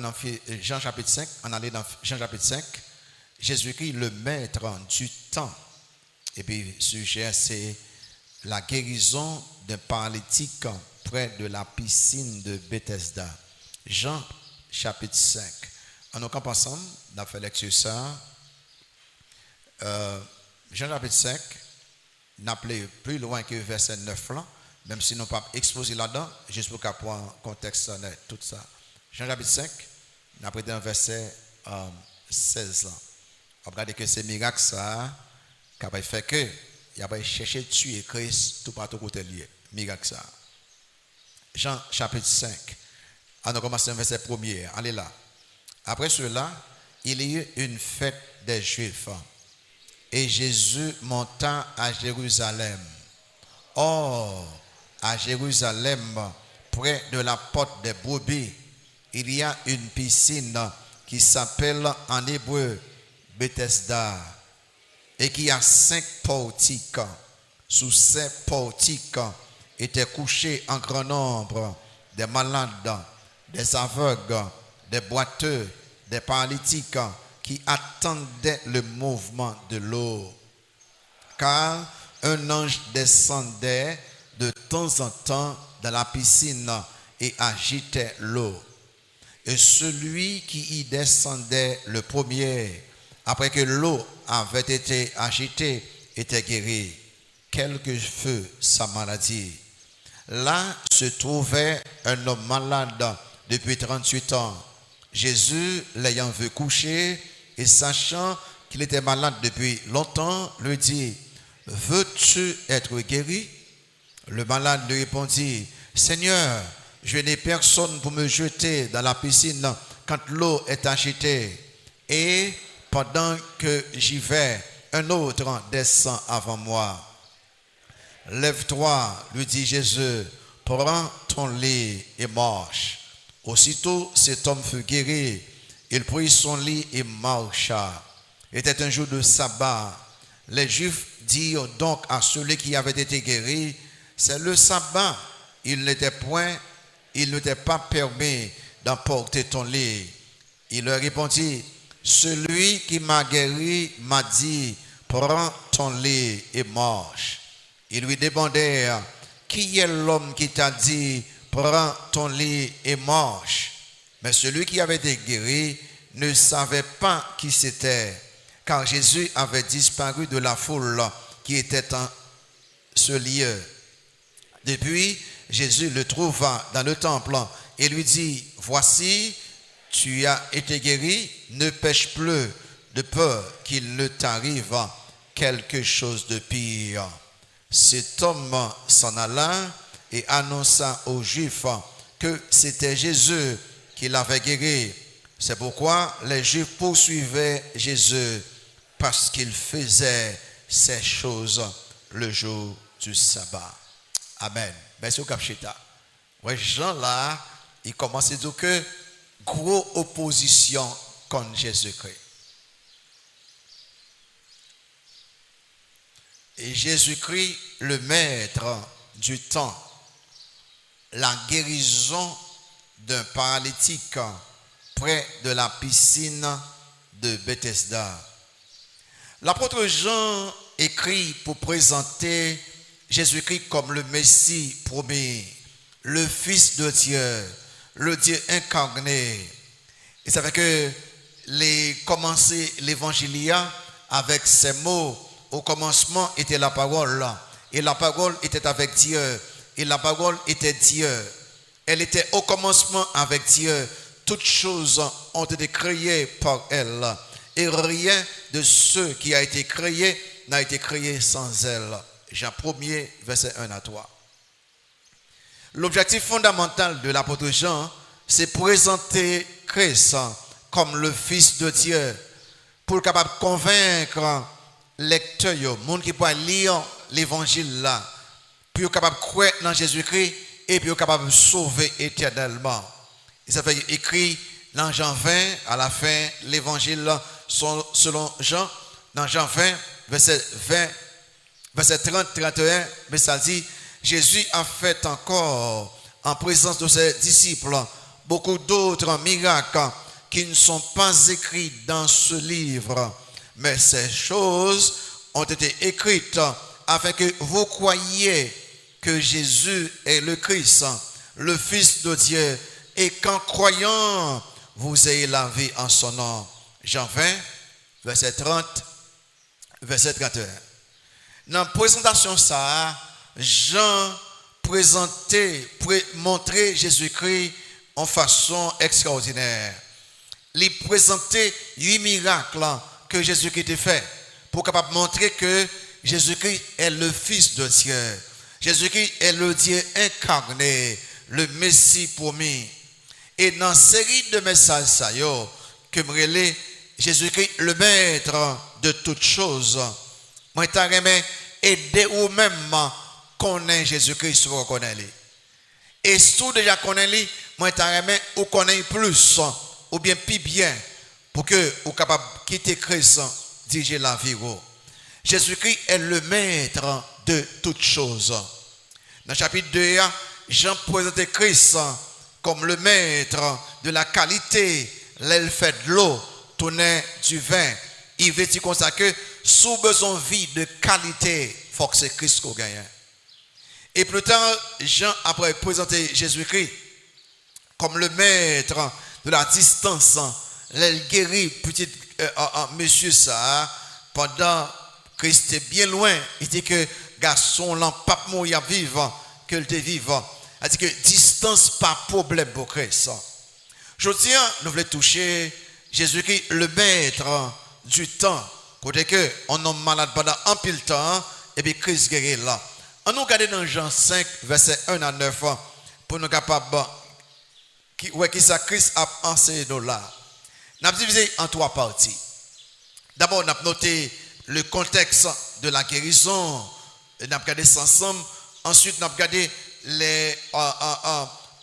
dans Jean chapitre 5, on allait dans Jean chapitre 5, Jésus-Christ, le maître du temps. Et puis, le sujet, c'est la guérison d'un paralytique près de la piscine de Bethesda. Jean chapitre 5. En nous camp ensemble, on a fait lecture ça. Jean chapitre 5, on a appelé plus loin que verset 9 là, même si nous pas exposé là-dedans, juste pour qu'on prenne un contexte tout ça. Jean chapitre 5, on a pris un verset 16 là. On regarde que c'est miracle ça, qui a fait que il a cherché à tuer Christ tout partout côté lié. Miracle ça. Jean chapitre 5. On a commencé un verset 1er. Allez là. Après cela, il y eut une fête des Juifs. Et Jésus monta à Jérusalem. Or, à Jérusalem, près de la porte des brebis, il y a une piscine qui s'appelle en hébreu Bethesda et qui a 5 portiques. Sous ces portiques étaient couchés en grand nombre des malades, des aveugles, des boiteux, des paralytiques qui attendaient le mouvement de l'eau. Car un ange descendait de temps en temps dans la piscine et agitait l'eau. Et celui qui y descendait le premier, après que l'eau avait été agitée, était guéri, quelle que fût sa maladie. Là se trouvait un homme malade depuis 38 ans. Jésus, l'ayant vu coucher et sachant qu'il était malade depuis longtemps, lui dit, « Veux-tu être guéri ?» Le malade lui répondit, « Seigneur, je n'ai personne pour me jeter dans la piscine quand l'eau est agitée. Et pendant que j'y vais, un autre descend avant moi. » « Lève-toi, lui dit Jésus, prends ton lit et marche. » Aussitôt cet homme fut guéri, il prit son lit et marcha. Était un jour de sabbat. Les Juifs dirent donc à celui qui avait été guéri, « C'est le sabbat, il n'était pas permis d'emporter ton lit. » Il leur répondit, « Celui qui m'a guéri m'a dit, prends ton lit et marche. » Ils lui demandèrent, « Qui est l'homme qui t'a dit, prends ton lit et marche ?» Mais celui qui avait été guéri ne savait pas qui c'était, car Jésus avait disparu de la foule qui était en ce lieu. Depuis, Jésus le trouva dans le temple et lui dit, « Voici, tu as été guéri, ne pêche plus, de peur qu'il ne t'arrive quelque chose de pire. » Cet homme s'en alla et annonça aux Juifs que c'était Jésus qui l'avait guéri. C'est pourquoi les Juifs poursuivaient Jésus parce qu'il faisait ces choses le jour du sabbat. Amen. Merci au Capchita. Ouais, Jean là, il commence à dire que gros opposition contre Jésus-Christ. Et Jésus-Christ, le maître du temps, la guérison d'un paralytique près de la piscine de Bethesda. L'apôtre Jean écrit pour présenter Jésus-Christ comme le Messie promis, le Fils de Dieu, le Dieu incarné. Et ça fait que commencer l'évangile avec ces mots. Au commencement était la parole, et la parole était avec Dieu, et la parole était Dieu. Elle était au commencement avec Dieu. Toutes choses ont été créées par elle, et rien de ce qui a été créé n'a été créé sans elle. Jean 1er, verset 1 à 3. L'objectif fondamental de l'apôtre Jean, c'est présenter Christ comme le Fils de Dieu, pour capable de convaincre lecteur, le monde qui peut lire l'évangile là, puis capable de croire dans Jésus-Christ et puis capable de sauver éternellement. Et ça fait écrit dans Jean 20, à la fin, l'évangile selon Jean, dans Jean 20, verset 30-31, mais ça dit, Jésus a fait encore en présence de ses disciples beaucoup d'autres miracles qui ne sont pas écrits dans ce livre. Mais ces choses ont été écrites afin que vous croyiez que Jésus est le Christ, le Fils de Dieu, et qu'en croyant, vous ayez la vie en son nom. Jean 20, verset 30, verset 31. Dans la présentation, ça, Jean montrait Jésus-Christ en façon extraordinaire. Il présentait 8 miracles que Jésus-Christ a fait pour capable montrer que Jésus-Christ est le Fils de Dieu. Jésus-Christ est le Dieu incarné, le Messie promis. Et dans la série de messages que me relais Jésus-Christ le maître de toutes choses, moi t'aimerais aider ou même connaître Jésus-Christ si vous connaissez. Et si vous déjà connaissez, moi t'aimerais ou connaître plus ou bien plus bien pour que vous capable quitter Christ, diriger la vie. Jésus-Christ est le maître de toutes choses. Dans le chapitre 2, Jean présente Christ comme le maître de la qualité. L'elle fait de l'eau, tournait du vin. Il veut dire comme ça que sous besoin de vie de qualité, il faut que c'est Christ qu'on gagne. Et plus tard, Jean après présenter Jésus-Christ comme le maître de la distance. Elle guérit petit monsieur ça pendant Christ est bien loin. Il dit que garçon là pas mourir vivant que le vivant. Il dit que distance pas problème pour Christ. Je tiens nous voulons toucher Jésus-Christ le maître du temps. Côté que on est malade pendant un pile temps et puis Christ guérit là. On nous regarde dans Jean 5 verset 1 à 9 pour nous capable qui ça Christ a enseigné nous là. Nous avons divisé en 3 parties. D'abord, on a noté le contexte de la guérison. Nous avons regardé ça ensemble. Ensuite, nous avons regardé les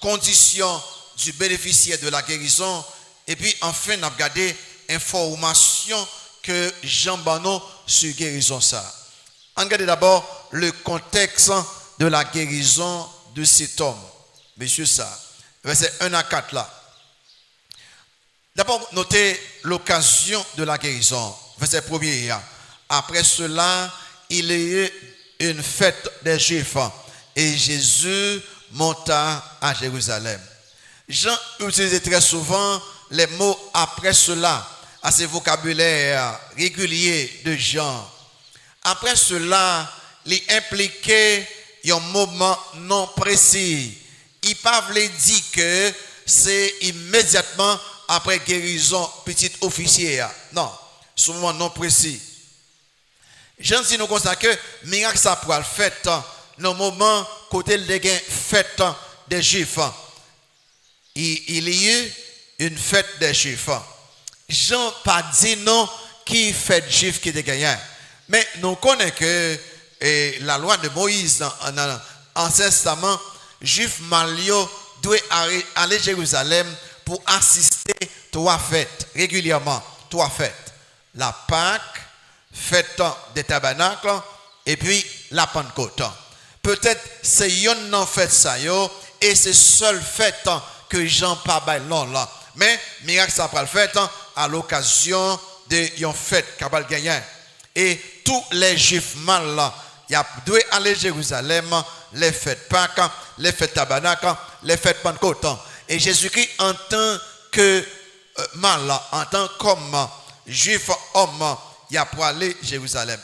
conditions du bénéficiaire de la guérison. Et puis, enfin, nous avons regardé l'information que Jean Bano sur guérison ça. On regarde d'abord le contexte de la guérison de cet homme. Monsieur ça. Verset 1 à 4 là. D'abord, notez l'occasion de la guérison. Verset 1er. Après cela, il y eut une fête des Juifs et Jésus monta à Jérusalem. Jean utilisait très souvent les mots après cela à ce vocabulaire régulier de Jean. Après cela, il impliquait un moment non précis. Il ne voulait pas dire que c'est immédiatement après guérison petit officier. Non, ce moment non précis. Jean dit nous constate que miracle ça pour le fait dans le moment côté de fête des Juifs. Il y a eu une fête des Juifs. Jean pas dit non qui fête juif qui était gagné. Mais nous connaissons que la loi de Moïse dans l'Ancien Testament, Juif Malio doit aller à Jérusalem pour assister 3 fêtes régulièrement. 3 fêtes. La Pâque, fête des tabernacles et puis la Pentecôte. Peut-être c'est une fête ça yo et c'est seule fête que Jean pas bail là. Mais miracle ça pas le fait à l'occasion de une fête capable gagner. Et tous les Juifs mal là, ils doivent aller à Jérusalem, les fêtes Pâques, les fêtes tabernacle, les fêtes Pentecôte. Et Jésus-Christ en tant que mal, en tant qu'homme, juif homme, il a pour aller à Jérusalem.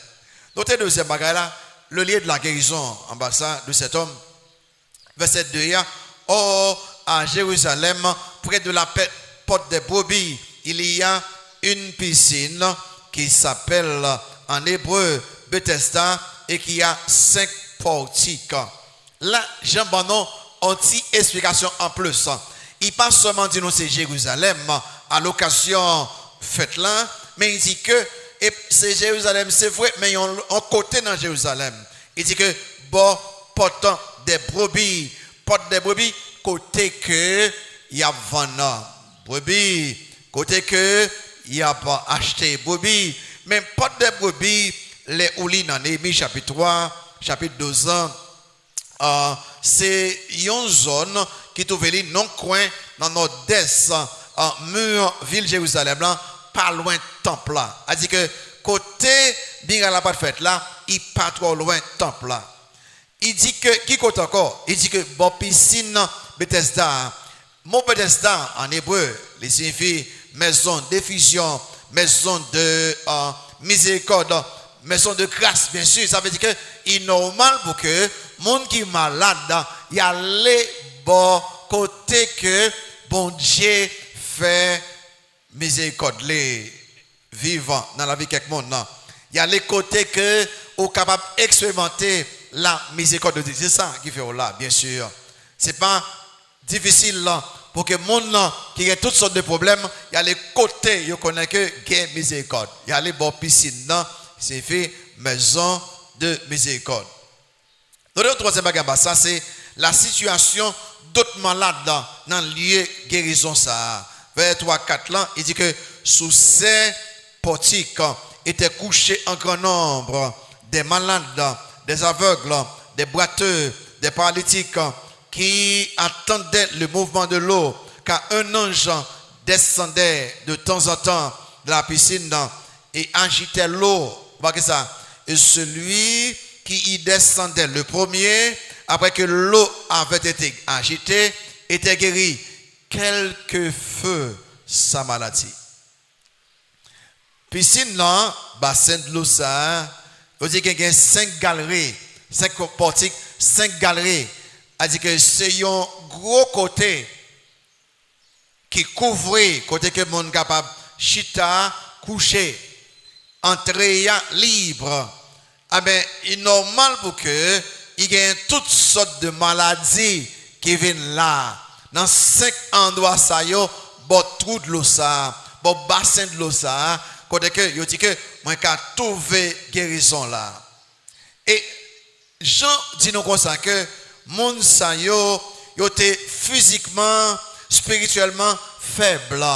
Notez deuxième bagage là, le lieu de la guérison en bas de cet homme. Verset 2, or à Jérusalem, près de la porte des brebis, il y a une piscine qui s'appelle en hébreu Bethesda et qui a 5 portiques. Là, Jean Banon a une explication en plus. Il pas seulement dit nous c'est Jérusalem à l'occasion fête là, mais il dit que c'est Jérusalem, c'est vrai, mais il y a un côté dans Jérusalem. Il dit que bon, porte des brebis, côté que il y a vendu brebis, côté que il y a pas acheté brebis, mais porte des brebis, les oulis dans Néhémie chapitre 3, chapitre 12 ans, c'est une zone qui trouve non coin dans nord-est mur ville Jérusalem là pas loin temple là. A dit que côté bien la pas fait là, il pas trop loin temple là. Il dit que qui côté encore? Il dit que bon piscine Bethesda. Mot Bethesda en hébreu, il signifie maison d'effusion, maison de miséricorde, maison de grâce, bien sûr. Ça veut dire que il est normal pour que monde qui est malade, il y a les bon côté que bon Dieu fait miséricorde, les vivants dans la vie de quelqu'un. Il y a les côtés que vous capable d'expérimenter la miséricorde de Dieu. C'est ça qui fait là, bien sûr. Ce n'est pas difficile là, pour que les gens qui ont toutes sortes de problèmes, il y a les côtés, ils connaissent que il y a miséricorde. Il y a les bonnes piscines, c'est fait maison de miséricorde. Le troisième bagage, ça c'est la situation d'autres malades dans le lieu de guérison. Ça. Vers 3-4 ans, il dit que sous ces portiques étaient couchés un grand nombre des malades, des aveugles, des boiteux, des paralytiques qui attendaient le mouvement de l'eau, car un ange descendait de temps en temps de la piscine et agitait l'eau. Voyez ça. Et celui qui y descendait le premier, après que l'eau avait été agitée, était guéri. Quel que fut sa maladie. Piscine là, bassin de l'eau ça, on dit qu'il y a 5 galeries, 5 portiques, 5 galeries. On dit que c'est un gros côté qui couvre, côté que le monde capable chita, coucher, entrer libre. Ah ben, il est normal pour que il y ait toutes sortes de maladies qui viennent là. Dans 5 endroits, ça y est, bon trou de l'eau, ça, bon bassin de l'eau, ça, côté que, il dit que, moi, j'ai trouvé guérison là. Et, Jean dit nous comme ça que, moun sa yo, yo te physiquement, spirituellement faible.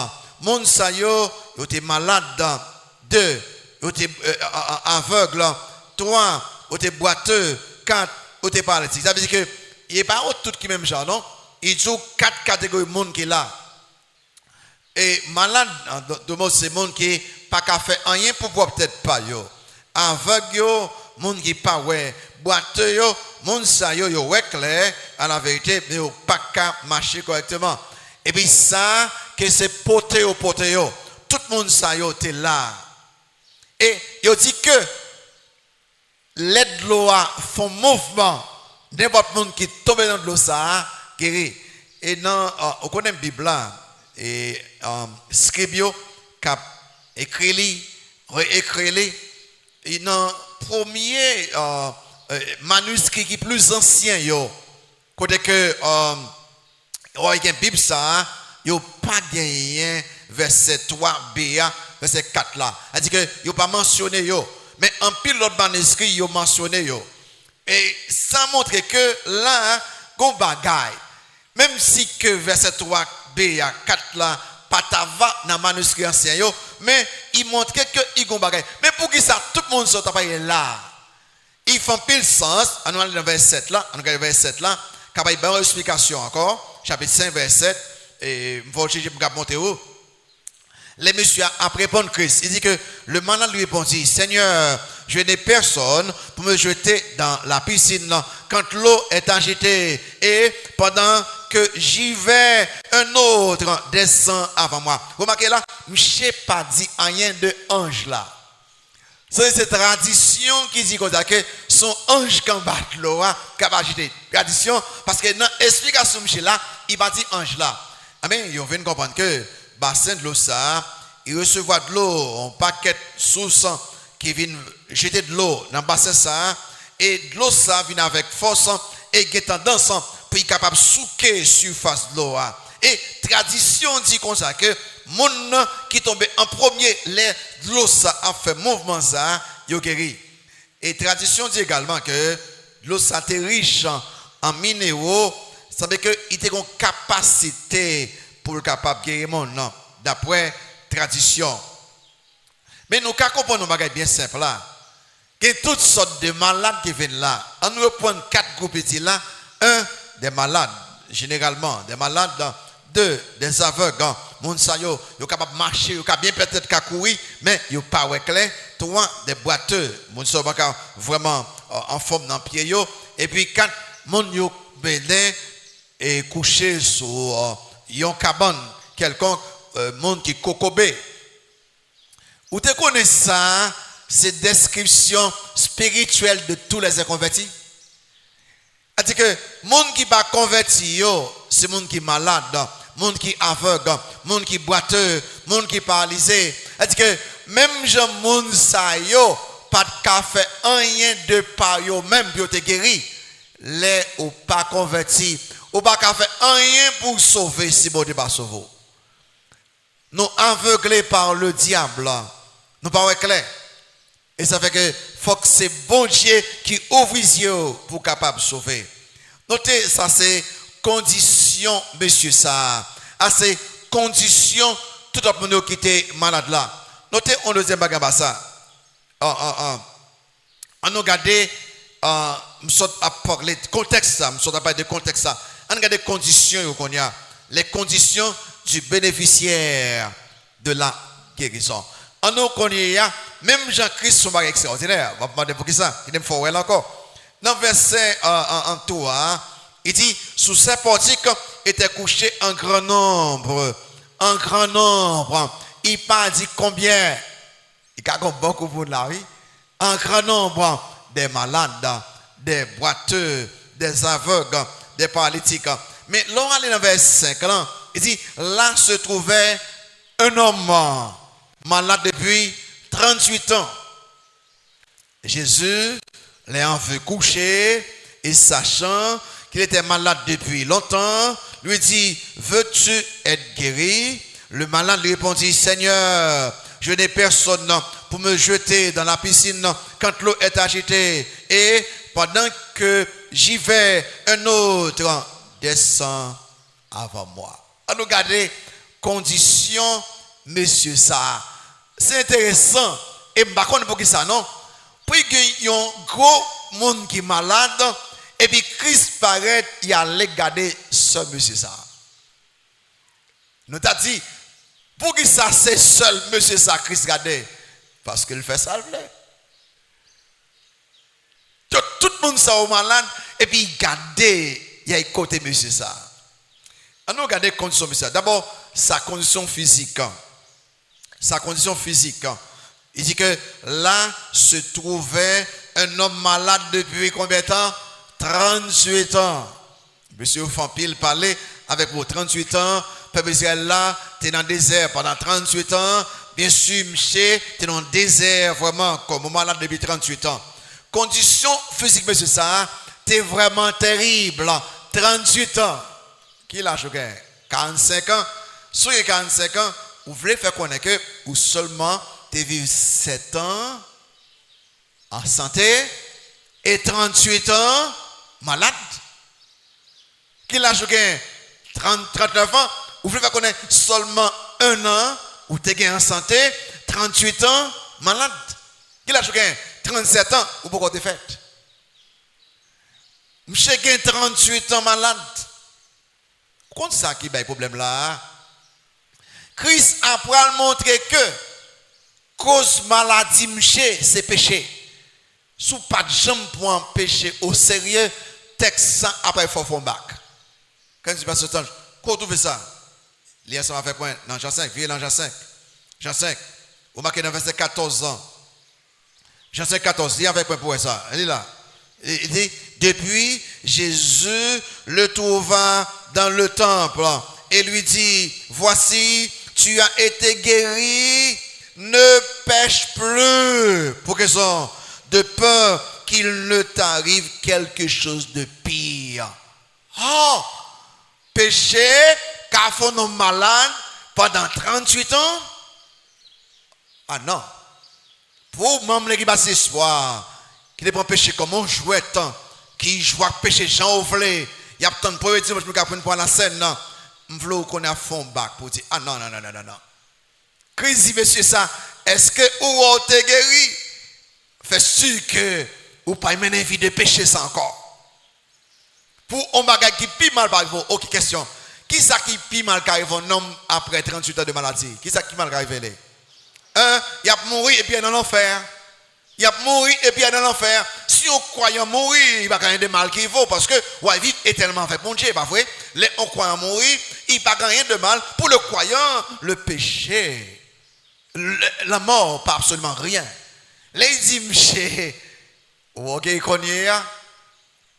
Moun sa yo, yo te malade. 2, yo te aveugle. 3, yo te boiteux. 4, yo te paralytique. Ça veut dire que, il n'est pas tout qui même genre, non? Il y a 4 catégories de monde qui est là. Et malade, c'est monde qui pas qu'à faire rien pour pouvoir peut-être pas yo. Aveugle yo, monde qui pas ouais. Boiteux yo, monde sa yo ouais clair à la vérité, mais yo pas qu'à marcher correctement. Et puis ça, que c'est poté yo. Tout le monde sa yo t'es là. Et yo dit que l'aide l'eau font mouvement. N'importe monde qui tombe dans l'eau ça guéri. Et dans on connaît la Bible là et scribio cap écrit réécrit et dans premier manuscrit qui plus ancien yo côté que il y a une Bible ça yo pas gagné verset 3b verset 4 là a dit que yo pas mentionné yo mais en pile l'autre manuscrit yo mentionné yo et ça montre que là gon bagaille même si que verset 3b à 4 là pas tava dans manuscrit ancien yo mais il montre que il gon bagaille mais pour qui ça tout le monde sont pas là il fait pile sens on va dans verset 7 là on regarde verset 7 là capable une explication encore chapitre 5 verset 7 et faut chercher pour monter où les messieurs après répondre Christ il dit que le malade lui répondit Seigneur je n'ai personne pour me jeter dans la piscine quand l'eau est agitée et pendant que j'y vais un autre descend avant moi. Remarquez là, je n'ai pas dit rien de ange là. C'est cette tradition qui dit comme ça que son ange qui bat l'eau qui va agiter. Tradition parce que dans l'explication là, il va dire ange là. Mais ils viennent comprendre que bassin de l'eau ça, il recevoir de l'eau, un paquet source qui vient jeter de l'eau dans le bassin ça et de l'eau ça vient avec force et qui est tendance pour être capable de souquer surface de l'eau. Et tradition dit comme ça que moun qui tombe en premier l'air de l'eau ça a fait mouvement ça yo guéri. Et tradition dit également que l'eau ça est riche en minéraux, ça veut dire qu'il a une capacité pour être capable de guérir monde non d'après tradition. Mais nous comprenons un bagage bien simple là. Il y a toutes sortes de malades qui viennent là. On nous reprend 4 groupes ici là. Un, des malades, généralement, des malades Deux, des aveugles. Moun sa yo capable de marcher, yo capable bien peut-être qu'à courir, mais yo pas ouais clair. Trois, des boiteux. Moun sa yo vraiment en forme dans pied yo. Et puis quatre, moun yo belin et couché sur yon cabane quelconque, monde qui kokobé. Ou te connais ça, c'est description spirituelle de tous les inconvertis. C'est-à-dire que monde qui pas converti c'est monde qui malade, monde qui aveugle, monde qui boiteux, monde qui paralysé. C'est-à-dire que même gens monde ça yo pas de café rien de par yo même pour te guérir. Les ou pas converti, ou pas faire rien pour sauver si bon Dieu pas sauver. Nous aveuglés par le diable, nous pas clair. Et ça fait que faut que c'est bon Dieu qui ouvre les yeux pour capable de sauver. Notez ça c'est condition monsieur ça. C'est condition tout le monde qui était malade là. Notez on deuxième bagage ça. On nous garder à parler de contexte ça, à parler de contexte ça. On regarde les conditions qu'on y a, les conditions du bénéficiaire de la guérison. En nous connaît même Jean-Christ son bagage extraordinaire. On va demander pour qui ça, il me faut encore. Dans verset en tout, il dit sous ces portiques était couché un grand nombre, un grand nombre. Il pas dit combien. Il y a beaucoup de la vie. Un grand nombre des malades, des boiteux, des aveugles, des paralytiques. Mais là, on est dans verset 5, là, il dit, là se trouvait un homme malade depuis 38 ans. Jésus l'a vu coucher et sachant qu'il était malade depuis longtemps, lui dit, veux-tu être guéri? Le malade lui répondit, Seigneur, je n'ai personne pour me jeter dans la piscine quand l'eau est agitée. Et pendant que j'y vais, un autre descend avant moi. À nous garder condition, monsieur ça. C'est intéressant. Et je ne sais pas pour qui ça, non? Pour qu'il y ait un gros monde qui est malade, et puis Christ paraît, il allait garder ce monsieur ça. Nous t'a dit, pour qui ça c'est seul monsieur ça Christ garder? Parce qu'il fait ça le plaît. Tout le monde ça au malade, et puis il garde, il y a un côté monsieur ça. On nous regarde condition monsieur. D'abord, sa condition physique. Sa condition physique. Il dit que là se trouvait un homme malade depuis combien de temps? 38 ans. Monsieur Fampil parlait avec vos 38 ans. Peuple Israël là, tu es dans le désert pendant 38 ans. Bien sûr, monsieur, tu es dans le désert vraiment comme malade depuis 38 ans. Condition physique, monsieur ça, tu es vraiment terrible. 38 ans. Qui l'a choqué? 45 ans. Sur les 45 ans, vous voulez faire connaître que ou seulement tu vis 7 ans en santé et 38 ans malade. Qui l'a choqué? 39 ans. Vous voulez faire connaître seulement 1 an où tu es en santé, 38 ans malade. Qui l'a choqué? 37 ans ou pourquoi tu fait? Monsieur a 38 ans malade. Comment ça qui a le problème là? Christ a montré que cause maladie, monsieur, c'est péché. Sous pas de jambe pour un péché au sérieux, texte ça après il faut faire bac. Quand tu passes ce temps, quand tu fais ça? L'IA ça va faire quoi? Dans Jean 5, viens dans Jean 5. Jean 5, vous marquez dans verset 14 ans. Jean 5, 14, il y avait point pour ça. Il est là. Il dit, depuis, Jésus le trouva dans le temple et lui dit, voici, tu as été guéri, ne pêche plus. Pour que ça, de peur qu'il ne t'arrive quelque chose de pire. Oh, péché, car faut nos malades pendant 38 ans? Ah non. Pour même qui passe espoir, qui ne prend péché comme un jouet, qui joue à péché, Jean Ouvlé, il y a tant de poètes, je me capte pour la scène, non. Je veux qu'on a fond bac pour dire, ah non. Christ, monsieur ça, est-ce que ou t'es guéri? Fait sûr que ou pas mener une vie de péché ça encore. Pour un bagage qui pire mal par vous, aucune question. Qui ça qui pi mal arrive un homme après 38 ans de maladie? Qui ça qui mal arrive? Un, il a mouru et puis il est dans l'enfer. Il a mouru et puis il est dans l'enfer. Si on croit mourir, il va gagner de mal qu'il vaut parce que ouais, vivre éternellement avec mon Dieu, pas vrai? Les on croit mourir, il va gagner de mal. Pour le croyant, le péché, la mort, pas absolument rien. Les dit, ok,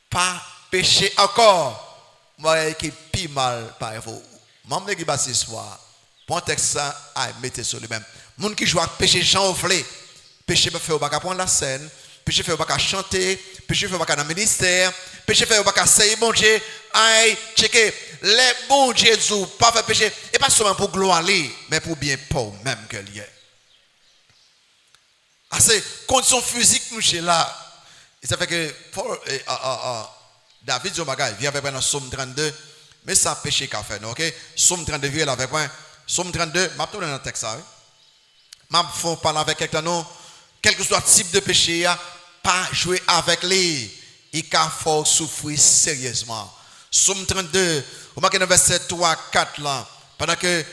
pas péché encore. Moi, qui pis mal par vous. Même qui passe ce soir, pour un texte ça, mettez sur lui-même. Moun qui joue avec péché, Jean Offlé. Péché fait au bac à prendre la scène, péché fait au bac à chanter, péché fait au bac à dans le ministère, péché fait au bac à sayer bon Dieu. Aïe, checker, les bons Dieu disent pas faire péché, et pas seulement pour gloire, mais pour bien pour même que lié. Ah, c'est condition physique, nous chez là. Et ça fait que David dit vient avec un Somme 32, mais ça péché qu'a fait, ok? Somme 32, vient avec un Somme 32, je vais dans le texte. Je vais parler avec quelqu'un, quel que soit le type de péché, pas jouer avec lui. Il faut souffrir sérieusement. Somme 32, vous marquez dans verset 3, 4 là, pendant que,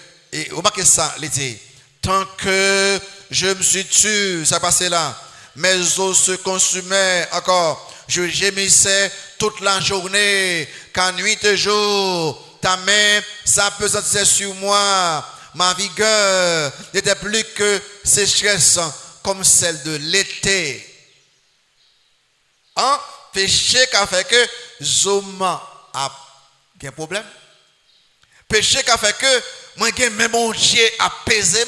vous marquez ça, il dit, tant que je me suis tué, ça passait là, mes os se consumaient encore, je gémissais toute la journée, car nuit et jour, ta main s'appesantissait sur moi, ma vigueur n'était plus que sécheresse comme celle de l'été. Hein? Péché qui a fait que Zoma a un problème. Péché qui a fait que moi j'ai même mon Dieu apaisé.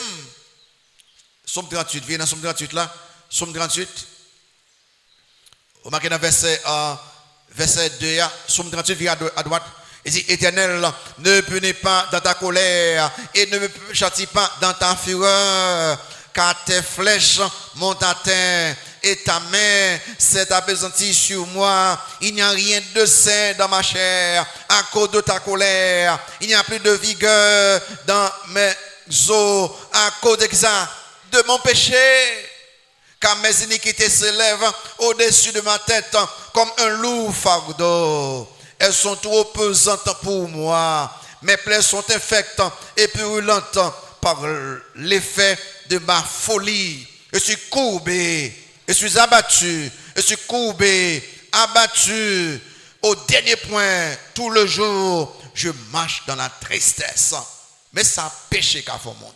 Somme 38, viens dans Somme 38 là. Somme 38. Vous marquez dans verset 2, Somme 38, viens à droite. Il dit, Éternel, ne punis pas dans ta colère et ne me châtie pas dans ta fureur, car tes flèches m'ont atteint et ta main s'est apaisantie sur moi. Il n'y a rien de sain dans ma chair à cause de ta colère. Il n'y a plus de vigueur dans mes os à cause de mon péché. Car mes iniquités s'élèvent au-dessus de ma tête comme un lourd fardeau. Elles sont trop pesantes pour moi. Mes plaies sont infectes et purulentes par l'effet de ma folie. Je suis courbé, je suis abattu, je suis courbé, abattu. Au dernier point, tout le jour, je marche dans la tristesse. Mais ça péché qu'a fait le monde.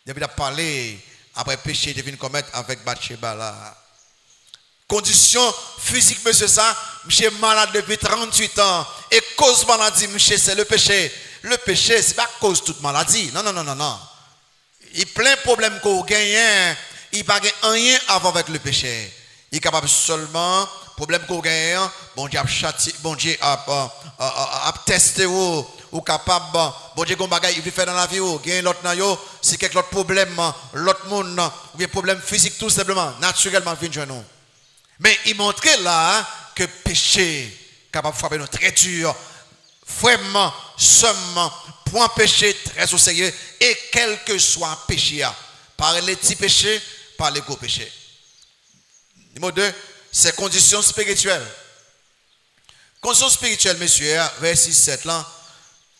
Depuis de parler, après péché, il devine commettre avec Bathsheba là. Condition physique, monsieur, ça, monsieur malade depuis 38 ans. Et cause maladie, monsieur, c'est le péché. Le péché, c'est pas cause toute maladie. Non, non, non, non, non. Il y a plein de problèmes qu'on gagne. Il n'y a pas rien à voir avec le péché. Il est capable seulement, problème qu'on gagne, bon Dieu a châtié, bon Dieu a testé ou capable, bon Dieu qu'on bagaille, il veut faire dans la vie, gagne l'autre nayo, si quelque autre problème, l'autre monde, ou bien problème physique tout simplement, naturellement, vient de nous. Mais il montrait là que péché capable de frapper nous très dur, vraiment, seulement, point péché très au sérieux, et quel que soit péché, par les petits péchés, par les gros péchés. Numéro 2, c'est conditions spirituelles. Conditions spirituelles, messieurs, verset 7 là,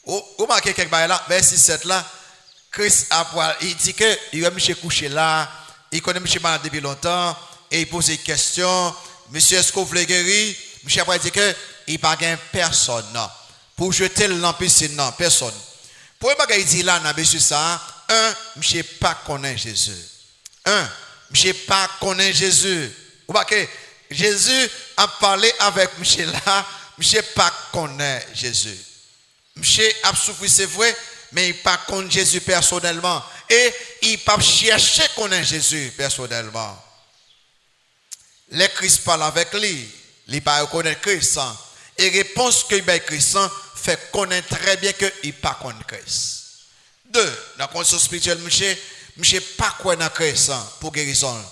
vous marquez quelque chose là, verset 7 là, Christ il dit que il va me coucher là, il connaît M. malade depuis longtemps, et il pose des questions. Monsieur, est-ce que vous voulez guérir? Monsieur après dit que il n'y a pas personne pour jeter dans la piscine, non, personne. Pour le il dit là, monsieur ça, monsieur pas connaît Jésus. Monsieur pas connaît Jésus. Vous voyez, Jésus a parlé avec monsieur là, monsieur pas connaît Jésus. Monsieur a souffert, c'est vrai, mais il pas connaît Jésus personnellement. Et il pas chercher connaître Jésus personnellement. Les Christ parlent avec lui, il pas reconnaître Christ. Et réponse que il Christ fait connaître très bien que il pas connaît Christ. 2, dans la condition spirituelle, monsieur pas connaître Christ pour guérison.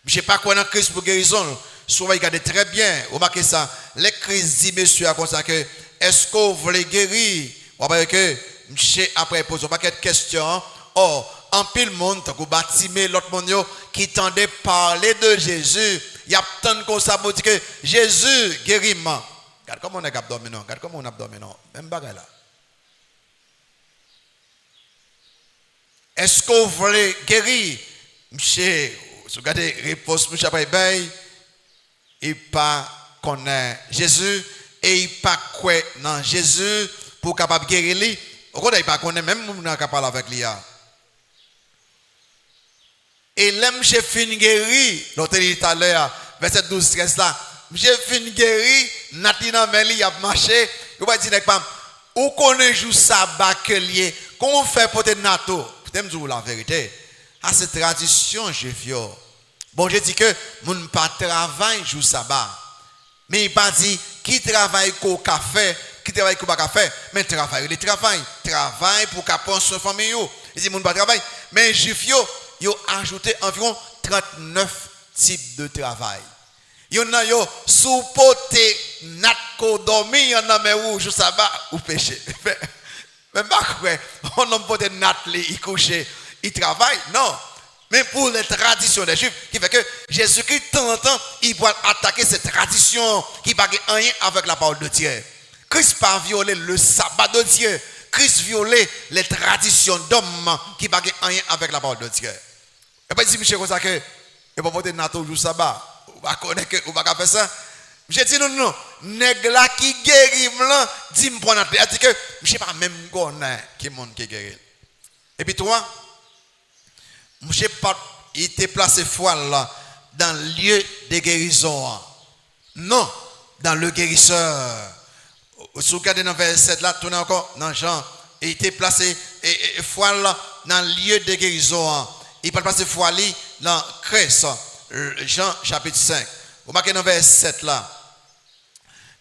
Monsieur pas connaître Christ pour guérison. Souvent, il regarde très bien. Vous remarquez ça. Les Christ dit, monsieur, à ça que est-ce que vous voulez guérir? Vous voyez que monsieur après pose une question. Oh, en pile monde, vous bâtimez l'autre monde qui tendait parler de Jésus. Il y a tant de comme ça pour dire que Jésus guérit moi. Regarde comment on est abdomen, non. Regarde comment on abdomen, non. Même bagarre là. Est-ce que vous voulez guérir? Monsieur, vous regardez réponse, monsieur après bail, il pas connaît Jésus et il pas quoi non Jésus pour capable guérir lui. Au contraire, il pas connaît même nous n'a capable avec lui. Et l'aime j'ai fini guéri, l'autre dit tout à l'heure, verset 12 13 là, j'ai fini guéri, Natina Meli a marché, il va dire pas ou connaît jour sabbat que lié, comment fait pour te nato? T'aimes dire la vérité. À cette tradition juive. Bon, je dis que mon pas travail jour sabbat. Mais il pas dit qui travaille qu'au café, qui travaille qu'au café, mais travail, il travaille pour qu'à prendre son famille. Il dit mon pas travail, mais juif ils ont ajouté environ 39 types de travail. Il y en a yo sous-poté nat ko dormi, il y en a mais où jour sabbat ou péché. Mais pas quoi, on n'a pas de nat il couche, il travaille, non. Mais pour les traditions des Juifs, qui fait que Jésus-Christ, de temps en temps, il doit attaquer cette tradition qui n'a rien avec la parole de Dieu. Christ n'a pas violé le sabbat de Dieu. Christ violé les traditions d'hommes qui n'a rien avec la parole de Dieu. Et puis, si Michel comme ça que, il va porter nat au jour sabbat, on va connaître que, on va faire ça. Je dis non, nèg la qui guérit blanc, dis-moi pour notre dit que je pas même connaît qui monde qui guérit. Et puis toi, je pas il était placé foi là dans le lieu de guérison. Non, dans le guérisseur. Si vous regardez dans verset 7 là, tournez encore dans Jean, il était placé foi là dans le lieu de guérison. Il pas placé foi là dans Christ. Jean chapitre 5. Vous marquez dans verset 7 là.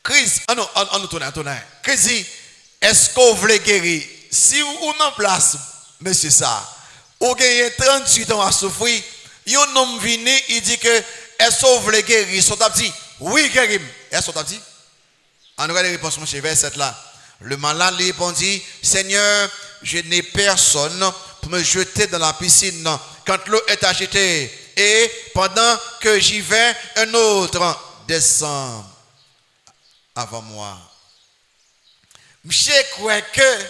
Christ, on nous tourne. Christ dit, est-ce que vous voulez guérir? Si vous en place, monsieur ça, vous gagnez 38 ans à souffrir, un homme venu, il dit que, est-ce que vous voulez guérir? Ils sont dit, oui, guérir. Est-ce que vous dit? On regarde les réponses, monsieur, verset là. Le malade lui répondit, Seigneur, je n'ai personne pour me jeter dans la piscine quand l'eau est agitée. Et pendant que j'y vais, un autre descend avant moi. Je crois que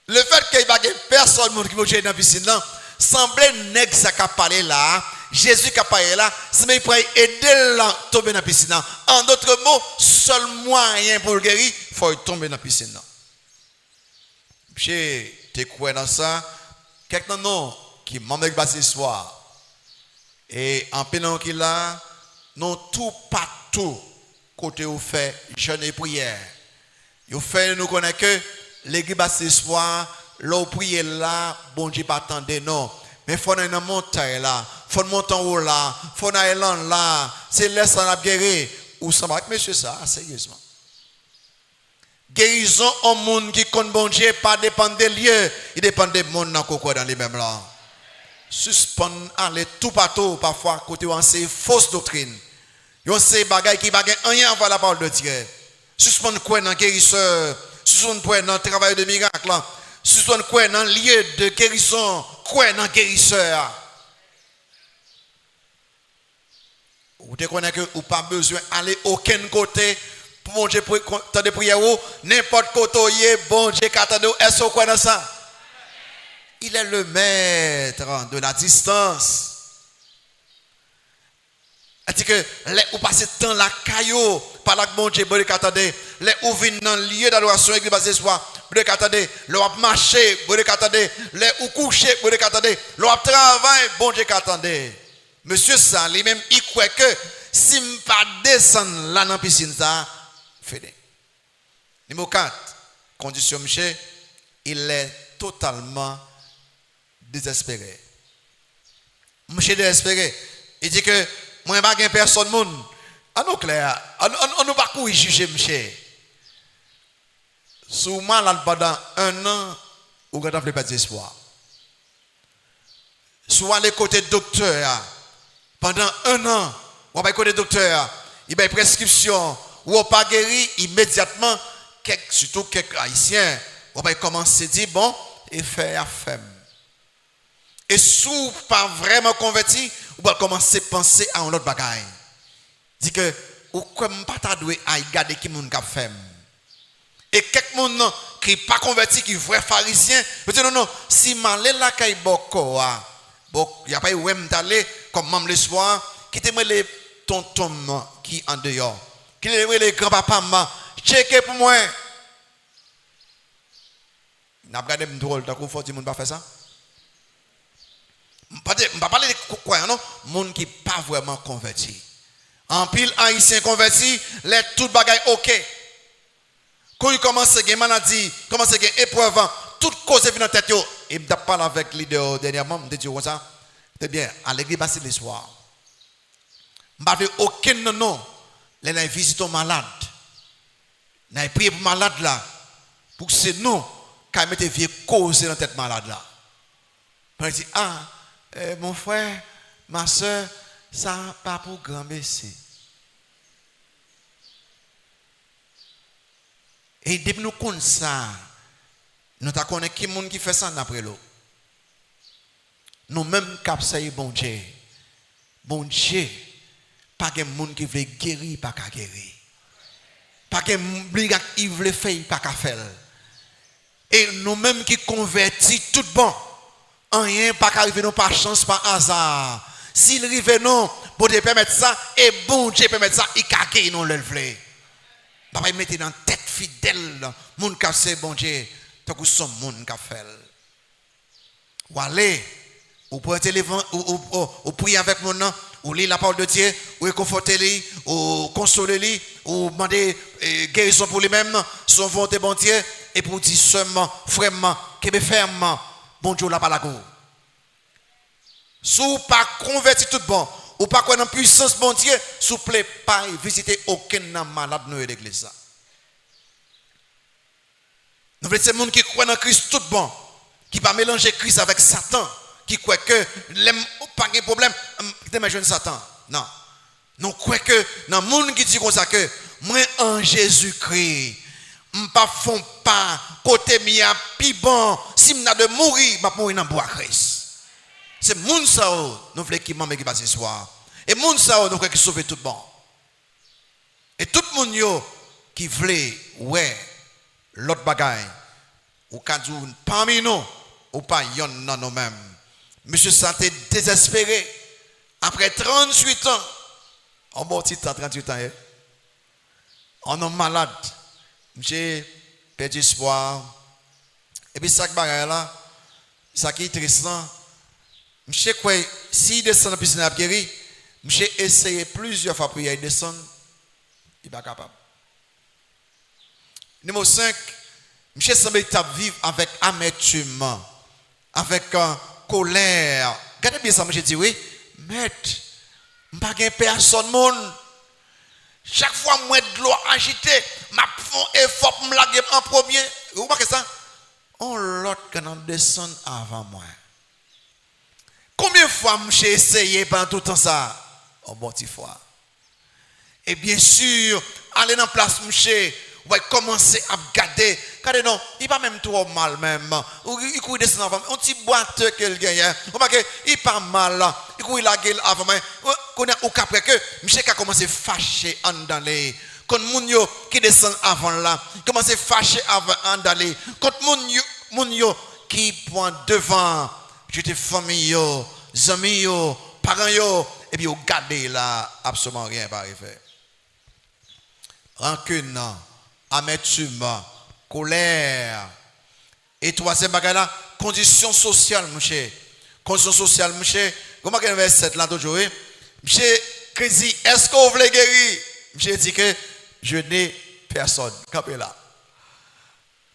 le fait qu'il n'y ait personne qui me jette dans la piscine, semblait nèg ça qui a parlé là, Jésus qui a parlé là, c'est mais il pourrait aider là tomber dans la piscine. En d'autres mots, seul moyen pour le guérir, il faut tomber dans la piscine. Je te crois dans ça, quelqu'un non qui m'a passé ce soir. Et en pénant qu'il a, non tout partout, côté où fait jeûne et prière. Vous fait nous connaître que l'église ce soir, l'eau prière là, bon Dieu pas attendre non. Mais il faut aller dans la montagne là, il faut monter en haut là, il faut aller là, c'est laisser la guérir. Ou ça va, monsieur ça, sérieusement. Guérison au monde qui compte bon Dieu, pas dépendre des lieux, il dépend des mondes dans les mêmes là. Suspendre aller tout partout parfois côté où c'est fausse doctrine. Yon c'est bagaille qui bagaille rien avec la parole de Dieu. Suspendre quoi dans guérisseur, suspendre quoi dans travail de miracle, suspendre quoi dans lieu de guérison, quoi dans guérisseur. Vous te connaissez que ou pas besoin d'aller aucun côté pour mon Dieu tant de prière ou n'importe côté bon Dieu qu'attendez est-ce quoi dans ça? Il est le maître de la distance. C'est que les ou passer temps la caillou par la bon Dieu, bon attendez, les ou viennent dans le lieu d'adoration église basé soir, bon attendez, le ou marcher, bon attendez, les ou coucher, bon attendez, le ou travail, bon Dieu attendez. Monsieur ça, lui-même il croit que si me pas descendre là dans la piscine ça, fini. Numéro 4, condition monsieur, il est totalement désespéré. Monsieur désespéré, il dit que moi, je n'ai pas personne. Ah non, clair. On ne va pas juger, monsieur. Souvent, pendant un an, vous n'avez pas d'espoir. Soit les côtés docteur, pendant un an, vous n'avez pas côté docteur, il y a une prescription, vous n'avez pas guéri immédiatement, surtout quelques haïtiens, vous n'avez commencé à dire, bon, et faire affaire. Et si vous n'êtes pas vraiment converti, vous allez commencer à penser à un autre bagaille. Dit que ou comme pas ta doué à regarder qui moun k'ap fait. Et quelques moun qui pas converti qui vrai pharisien, vous non non, si malé la kay boko bon, y a pas eu m'taler comme même le soir, qui te les tonton qui en dehors. Qui les grand-papa maman, checker pour moi. N'a pas regardé drôle, t'as faut dire moun pas faire ça. Pas parler de quoi non, moun qui pas vraiment converti. En pile haïtien converti, les tout bagay OK. Quand il commence à gagner maladie, commence à gagner épreuve, toute cause vient dans tête yo. Et me parle avec leader dernièrement, me dit comme ça. C'est bien, à l'église passer le soir. M'pa fait aucun non. Les visite un malade. N'a prié pour malade là. Pour que c'est nous qui mettez vieux cause dans tête malade là. On dit mon frère, ma soeur, ça pas pour grand messie. Et depuis nous connaissons ça, nous connaissons qui monde qui fait ça d'après l'eau. Nous même capsayons bon Dieu. Bon Dieu, pas de monde qui veut guérir, pas qu'à guérir. Pas de monde qui veut faire, pas qu'à faire. Et nous même qui convertis tout bon. Rien pas qu'arriver non par chance, par hasard. S'il arrive non, pour te permettre ça, et bon Dieu permettre ça, il a gagné non le vle. Papa il mettait dans tête fidèle, moun qui c'est bon Dieu, tant que son moun qui fait. Ou aller, ou pour ou prier avec mon nom, ou lire la parole de Dieu, ou réconforter lui, ou consoler lui, ou demander guérison pour lui-même, son volonté bon Dieu, et pour dire seulement, vraiment, que ferme, bon Dieu la pas la go. Sous pas converti tout bon, ou pas quoi dans puissance bon Dieu, s'il vous plaît, pas visiter aucun malade dans l'église. Nous voulons ces gens qui croient dans Christ tout bon, qui pas mélanger Christ avec Satan, qui croient que l'aime pas de problème, c'est jeune Satan. Non. Nous croyons que dans le monde qui dit comme ça que moi en Jésus-Christ, je pas font pas côté mia pi bon, si m'na de mourir, je mourir dans bois Christ. C'est moun ça nous voulons qui m'amène qui passe ce soir. Et moun ça nous voulons qui sauver tout bon. Et tout le monde yo qui voulait ouais l'autre bagaille ou kadou parmi nous ou pas yon nan nous mêmes. Monsieur santé désespéré après 38 ans. On bon petit 38 ans. On est malade. J'ai perdu espoir. Et puis ça bagaille là, ça qui est triste. Monsieur quoi si descend dans piscine à guérir, monsieur essayé plusieurs fois pour y descendre, il pas capable. Numéro 5, monsieur semble vivre avec amertume, avec colère. Regardez bien ça, monsieur dit oui, maître, pas gain personne monde. Chaque fois moi de l'eau agité, m'a font effort pour me laguer en premier. Vous voyez ça? On l'autre quand descend avant moi. Combien de fois j'ai essayé pendant tout le temps ça? Oh bon petit fois. Et bien sûr, aller dans la place monsieur, on va commencer à regarder. Regardez non, il pas même trop mal même. Il couille descendre avant. On petit boiteux qu'il gagne. On va que il pas mal. Il couille la gueule avant moi. Qu'on a au après que monsieur a commencé fâcher en d'aller. Quand moun yo qui descend avant là, commence fâcher avant en d'aller. Quand moun yo qui point devant, je te famille yo, amis yo, parents yo, et puis vous gardez là, absolument rien va arriver. Rancune, amertume, colère. Et troisième bagage là, condition sociale, monsieur. Condition sociale, monsieur. Comment que le verset là toujours? Monsieur, dit, est-ce que vous voulez guérir? Monsieur dit que je n'ai personne. Campez là.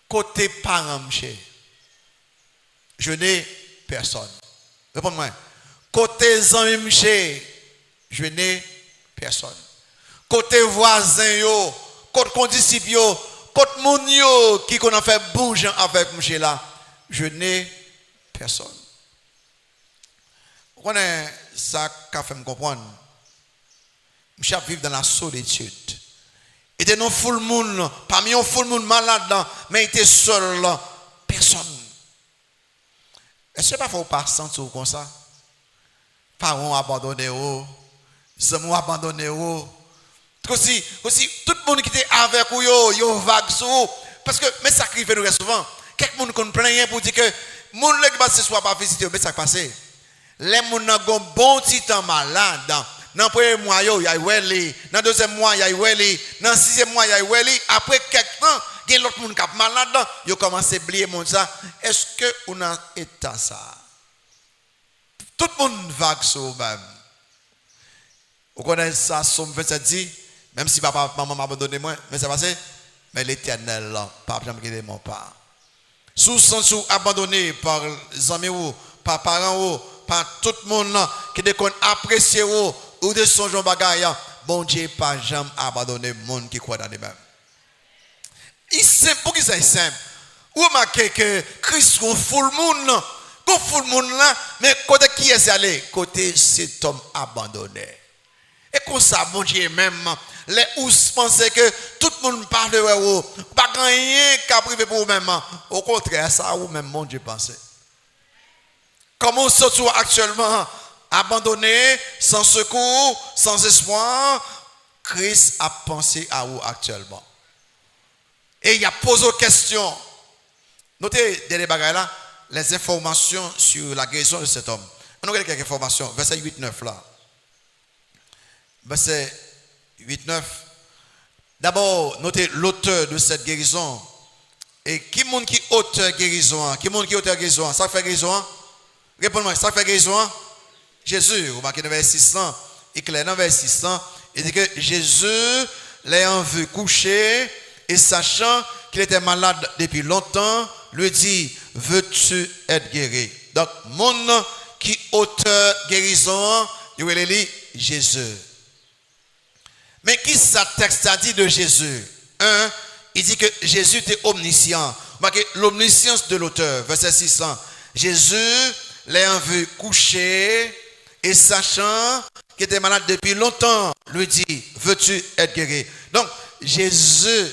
Côté parent, monsieur. Je n'ai personne. Répondez-moi. Côté amis, monsieur. Je n'ai personne. Côté voisin, yo. Côté condisciple, yo. Côté moun yo. Qui qu'on a fait bon gens avec monsieur là. Je n'ai personne. Vous connaissez ça qu'a fait me comprendre. Monsieur vivre dans la solitude. Il était non full monde, parmi un full monde malade, mais il était seul, personne. Est-ce que pas faut pas sentir comme ça? Parents abandonnés, amis abandonnés, Aussi, tout le monde qui était avec vous, yo vague sur vous. Parce que, mais ça arrive nous souvent. Quelqu'un qui ne plaint pour dire que, mon qui passe ce soir pas visiter, mais ça passe. Les gens qui ont bon petit temps malade. Dans le premier mois, il y a eu dans le deuxième mois, il y a eu dans le sixième mois, il y a eu après quelques temps, il y a l'autre monde qui est malade. Ils commencé à oublier ça. Est-ce que on a état ça? Tout le monde vague sur vous-même. Vous connaissez ça, Somme 27 dit, même si papa, maman m'a abandonné moi, mais c'est passé, mais l'éternel, papa, jamais quitter mon pas. Sous abandonné par les amis ou, par parents ou, par tout le monde qui déconne apprécier ou de son genre bagaille, bon Dieu, pas jamais abandonné le monde qui croit dans lui-même. Il simple, pour qui c'est simple? Vous remarquez que Christ est full monde, full monde là, mais côté qui est allé? Côté cet homme abandonné. Et comme ça, mon Dieu, même, les ous pensaient que tout le monde parle de vous, pas rien qu'à priver pour vous-même. Au contraire, ça, vous-même, mon Dieu, pensez. Comment on se trouve actuellement abandonné, sans secours, sans espoir? Christ a pensé à vous actuellement. Et il a posé une question. Notez des bagages là, les informations sur la guérison de cet homme. On a quelques informations. Verset 8-9 là. Verset 8-9. D'abord, notez l'auteur de cette guérison. Et qui est qui auteur guérison? Qui est qui auteur guérison? Ça fait guérison? Répondez-moi, ça fait guérison? Jésus, vous marquez dans verset 600. Et clair dans verset 600, il dit que Jésus, l'ayant vu coucher et sachant qu'il était malade depuis longtemps, lui dit, veux-tu être guéri? Donc, mon qui auteur guérison, il va lire Jésus. Mais qui ça texte a dit de Jésus? Il dit que Jésus était omniscient. Marquez l'omniscience de l'auteur, verset 600. Jésus, l'ayant vu coucher et sachant qu'il était malade depuis longtemps, lui dit, veux-tu être guéri? Donc, Jésus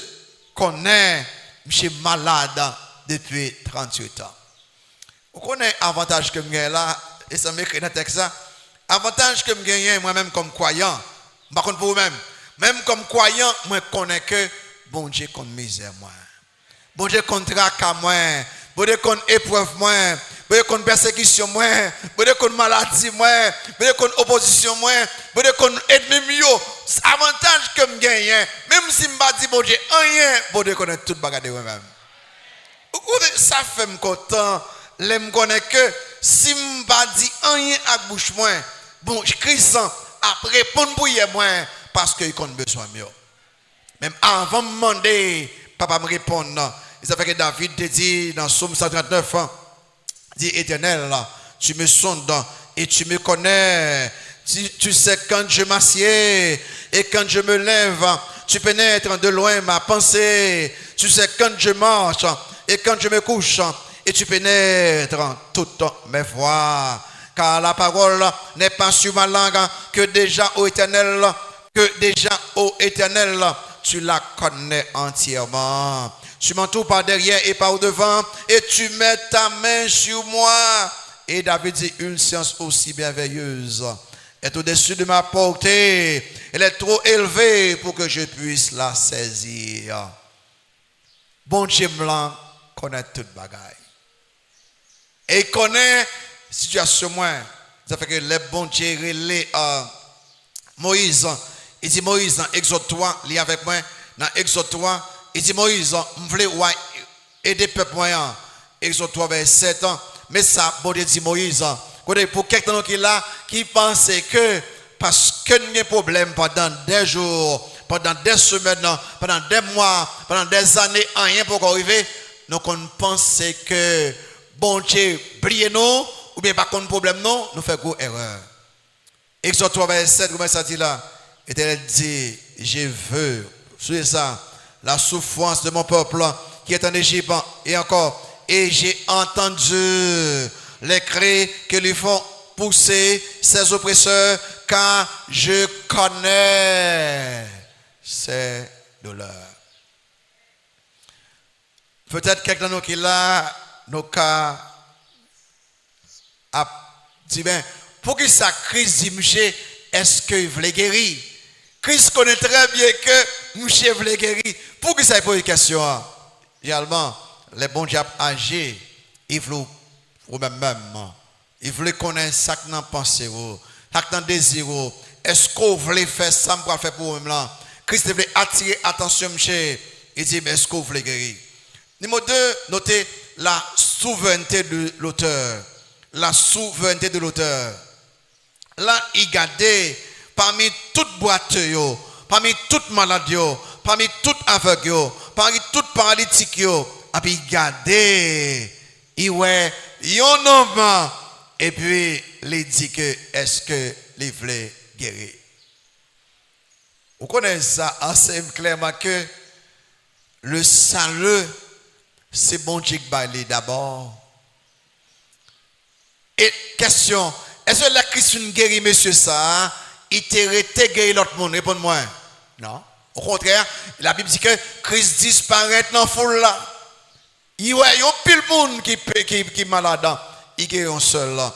connaît, je suis malade depuis 38 ans. Vous connaissez l'avantage que je là, et ça m'écrit dans le texte, avantage que je gagne moi-même comme croyant, par contre pour vous-même, même comme croyant, moi je connais que bon Dieu compte misère moi. Bon Dieu compte tracas moi. Bon Dieu compte épreuve moi. Bon Dieu compte persécution moi. Bon Dieu compte maladie moi. Bon Dieu compte opposition moi. Bon Dieu compte ennemi yo. Avantage que je gagne, même si je ne dis bon Dieu rien, bon Dieu connaît tout bagage de moi-même. Ça fait me content. Je connais que si je ne dis rien à bouche moi, bon Christ après répondre pour moi parce qu'il a besoin de moi. Même avant de me demander, papa me répond. Ça fait que David te dit dans Psaume 139, dit Éternel, tu me sondes et tu me connais. Tu sais quand je m'assieds et quand je me lève, tu pénètres de loin ma pensée. Tu sais quand je marche et quand je me couche et tu pénètres toutes mes voies. Car la parole n'est pas sur ma langue que déjà ô Éternel, tu la connais entièrement. Tu m'entoures par derrière et par devant et tu mets ta main sur moi. Et David dit, une science aussi merveilleuse est au-dessus de ma portée. Elle est trop élevée pour que je puisse la saisir. Bon Dieu blanc connaît toute bagaille. Et il connaît la situation moi. Ça fait que les bon Dieu relais Moïse. Il dit Moïse, dans Exode 3, lis avec moi. Dans Exode 3, il dit Moïse, je voulais aider le peuple moyen. Exode 3, verset 7. Mais ça, bon Dieu dit Moïse, pour quelqu'un qui est là, qui pense que parce que nous avons un problème pendant des jours, pendant des semaines, pendant des mois, pendant des années, rien pour arriver, nous pensons que bon Dieu brille nous, ou bien pas qu'on problème non, nous faisons une erreur. Exode 3, verset 7, comment ça dit là? Et elle dit, je veux, c'est ça, la souffrance de mon peuple qui est en Égypte, et encore, et j'ai entendu les cris que lui font pousser ses oppresseurs, car je connais ses douleurs. Peut-être quelqu'un de nous qui est là, nos cas, a dit, ben, pour que sa crise dit, est-ce qu'il voulait guérir? Christ connaît très bien que nous chefs les guéris. Pour que ça pose une question, généralement, les bons diables âgés, ils veulent ou même, ils veulent connaître ça que nous pensons, ça que nous désirons. Est-ce qu'on veut faire ça pour faire pour vous là? Christ veut attirer attention, monsieur. Il dit, mais est-ce qu'on veut guérir? Numéro 2, notez la souveraineté de l'auteur. La souveraineté de l'auteur. Là, il gardait parmi toutes boîtes, parmi toutes maladies, parmi toutes aveugles, parmi toutes paralytiques, et puis il gardait, il ouais, un homme, et puis il dit que est-ce que il voulait guérir. Vous connaissez ça assez clairement que le salut, c'est bon Dieu qui baille d'abord. Et question, est-ce que la Christ guérit monsieur ça? Il t'a guéri l'autre monde? Réponds-moi. Non. Au contraire, la Bible dit que Christ disparaît dans la foule là. Il y a pile de monde qui est malade. Il guérit un seul là.